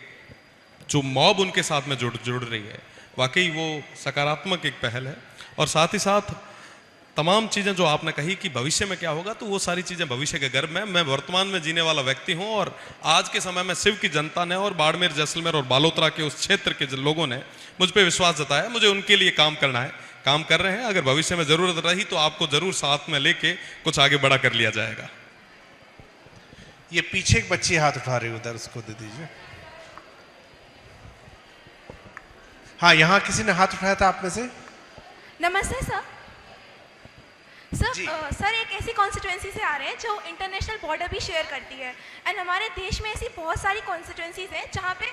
जो मॉब उनके साथ में जुड़ रही है, वाकई वो सकारात्मक एक पहल है। और साथ ही साथ तमाम चीज़ें जो आपने कही कि भविष्य में क्या होगा, तो वो सारी चीज़ें भविष्य के गर्भ में, मैं वर्तमान में जीने वाला व्यक्ति हूँ। और आज के समय में शिव की जनता ने और बाड़मेर, जैसलमेर और बालोतरा के उस क्षेत्र के लोगों ने मुझ पर विश्वास जताया। मुझे उनके लिए काम करना है, काम कर रहे हैं। अगर भविष्य में ज़रूरत रही तो आपको ज़रूर साथ में लेके कुछ आगे बड़ा कर लिया जाएगा। ये पीछे एक बच्ची हाथ उठा रही है, उधर उसको दे दीजिए। हाँ, यहाँ किसी ने हाथ उठाया था आप में से। नमस्ते सर। सर एक ऐसी कॉन्स्टिट्यूएंसी से आ रहे हैं जो इंटरनेशनल बॉर्डर भी शेयर करती है, एंड हमारे देश में ऐसी बहुत सारी कॉन्स्टिट्यूएंसीज हैं जहाँ पे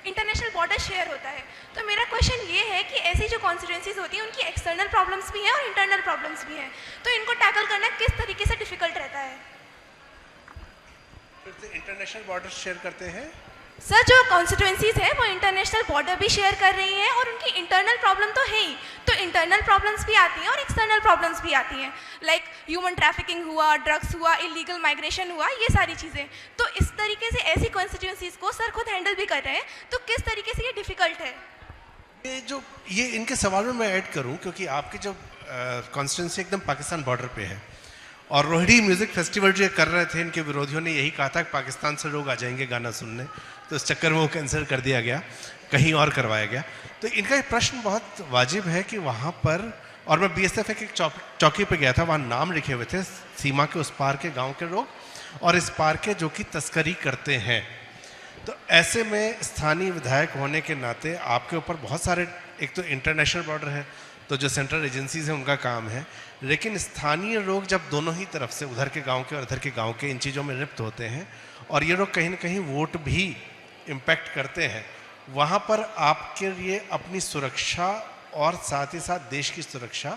इंटरनेशनल बॉर्डर शेयर होता है। तो मेरा क्वेश्चन ये है कि ऐसी जो कॉन्स्टिट्यूएंसीज होती हैं उनकी एक्सटर्नल प्रॉब्लम्स भी हैं और इंटरनल प्रॉब्लम्स भी हैं, तो इनको टैकल करना किस तरीके से डिफिकल्ट रहता है? इंटरनेशनल बॉर्डर शेयर करते हैं सर, जो कॉन्स्टिट्यूएंसीज है वो इंटरनेशनल बॉर्डर भी शेयर कर रही हैं और उनकी इंटरनल प्रॉब्लम तो है ही, तो इंटरनल प्रॉब्लम्स भी आती हैं और एक्सटर्नल प्रॉब्लम्स भी आती हैं, लाइक ह्यूमन ट्रैफिकिंग हुआ, ड्रग्स हुआ, इलीगल माइग्रेशन हुआ, ये सारी चीज़ें। तो इस तरीके से ऐसी कॉन्स्टिट्यूएंसीज को सर खुद हैंडल भी कर रहे हैं, तो किस तरीके से ये डिफिकल्ट है? ये इनके सवाल में मैं ऐड करूं, क्योंकि आपकी जो कॉन्स्टिट्यूंसी एकदम पाकिस्तान बॉर्डर पे है, और रोहिणी म्यूज़िक फेस्टिवल जो कर रहे थे, इनके विरोधियों ने यही कहा था कि पाकिस्तान से लोग आ जाएंगे गाना सुनने, तो इस चक्कर में वो कैंसिल कर दिया गया, कहीं और करवाया गया। तो इनका एक प्रश्न बहुत वाजिब है कि वहाँ पर, और मैं BSF की चौकी पे गया था, वहाँ नाम लिखे हुए थे सीमा के उस पार के गाँव के लोग और इस पार के जो कि तस्करी करते हैं। तो ऐसे में स्थानीय विधायक होने के नाते आपके ऊपर बहुत सारे, एक तो इंटरनेशनल बॉर्डर है, तो जो सेंट्रल एजेंसीज हैं उनका काम है, लेकिन स्थानीय लोग जब दोनों ही तरफ से, उधर के गांव के और इधर के गांव के, इन चीज़ों में लिप्त होते हैं और ये लोग कहीं ना कहीं वोट भी इम्पैक्ट करते हैं, वहाँ पर आपके लिए अपनी सुरक्षा और साथ ही साथ देश की सुरक्षा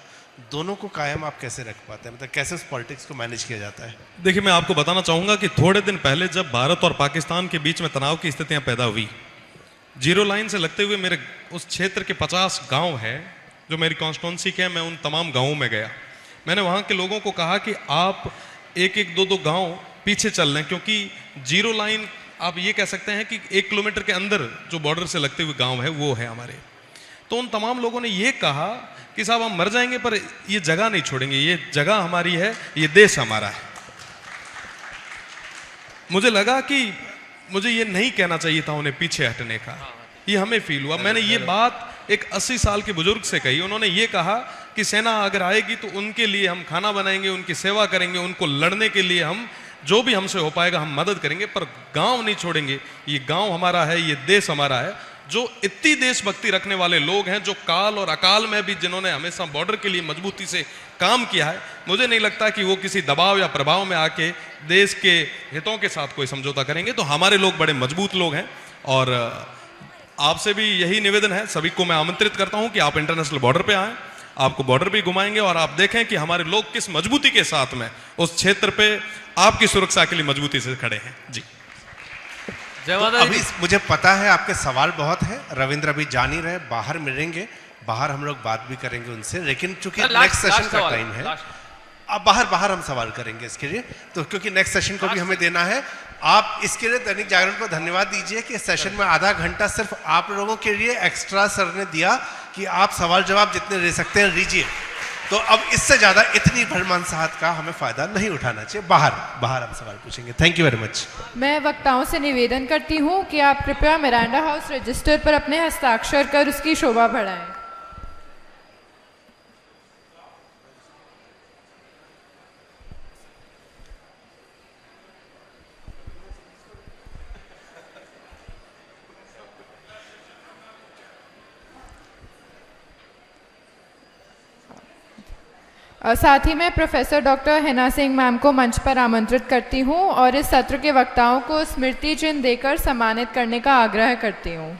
दोनों को कायम आप कैसे रख पाते हैं? मतलब कैसे उस पॉलिटिक्स को मैनेज किया जाता है? देखिए, मैं आपको बताना चाहूँगा कि थोड़े दिन पहले जब भारत और पाकिस्तान के बीच में तनाव की स्थितियाँ पैदा हुई, जीरो लाइन से लगते हुए मेरे उस क्षेत्र के 50 गाँव हैं जो मेरी कॉन्स्टिट्यूंसी के हैं, मैं उन तमाम गाँवों में गया। मैंने वहाँ के लोगों को कहा कि आप एक एक दो दो गाँव पीछे चल लें, क्योंकि जीरो लाइन आप ये कह सकते हैं कि 1 किलोमीटर के अंदर जो बॉर्डर से लगते हुए गांव है वो है हमारे। तो उन तमाम लोगों ने ये कहा कि साहब हम मर जाएंगे पर ये जगह नहीं छोड़ेंगे, ये जगह हमारी है, ये देश हमारा है। मुझे लगा कि मुझे ये नहीं कहना चाहिए था उन्हें पीछे हटने का, ये हमें फील हुआ। मैंने ये बात एक 80 साल के बुजुर्ग से कही। उन्होंने ये कहा कि सेना अगर आएगी तो उनके लिए हम खाना बनाएंगे, उनकी सेवा करेंगे, उनको लड़ने के लिए हम जो भी हमसे हो पाएगा हम मदद करेंगे, पर गांव नहीं छोड़ेंगे। ये गांव हमारा है, ये देश हमारा है। जो इतनी देशभक्ति रखने वाले लोग हैं, जो काल और अकाल में भी जिन्होंने हमेशा बॉर्डर के लिए मजबूती से काम किया है, मुझे नहीं लगता कि वो किसी दबाव या प्रभाव में आके देश के हितों के साथ कोई समझौता करेंगे। तो हमारे लोग बड़े मजबूत लोग हैं और आपसे भी यही निवेदन है, सभी को मैं आमंत्रित करता हूं कि आप इंटरनेशनल बॉर्डर पे आएं, आपको बॉर्डर भी घुमाएंगे और आप देखें कि हमारे लोग किस मजबूती के साथ में उस क्षेत्र पे आपकी सुरक्षा के लिए मजबूती से खड़े हैं। जी तो अभी मुझे पता है आपके सवाल बहुत है, रविंद्र अभी जा नहीं रहे, बाहर मिलेंगे, बाहर हम लोग बात भी करेंगे उनसे, लेकिन चूंकि नेक्स्ट सेशन का टाइम है, अब बाहर हम सवाल करेंगे इसके लिए, तो क्योंकि नेक्स्ट सेशन को भी हमें देना है। आप इसके लिए दैनिक जागरण को धन्यवाद दीजिए कि सेशन में आधा घंटा सिर्फ आप लोगों के लिए एक्स्ट्रा सर ने दिया कि आप सवाल जवाब जितने ले सकते हैं लीजिए। तो अब इससे ज्यादा इतनी भरमांसाहत का हमें फायदा नहीं उठाना चाहिए, बाहर हम सवाल पूछेंगे। Thank you very much. मैं वक्ताओं से निवेदन करती हूँ कि आप कृपया मिरांडा हाउस रजिस्टर पर अपने हस्ताक्षर कर उसकी शोभा बढ़ाएं। साथ ही मैं professor doctor Hina Singh ma'am को मंच पर आमंत्रित करती हूँ और इस सत्र के वक्ताओं को स्मृति चिन्ह देकर सम्मानित करने का आग्रह करती हूँ।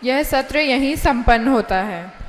यह सत्र यहीं संपन्न होता है।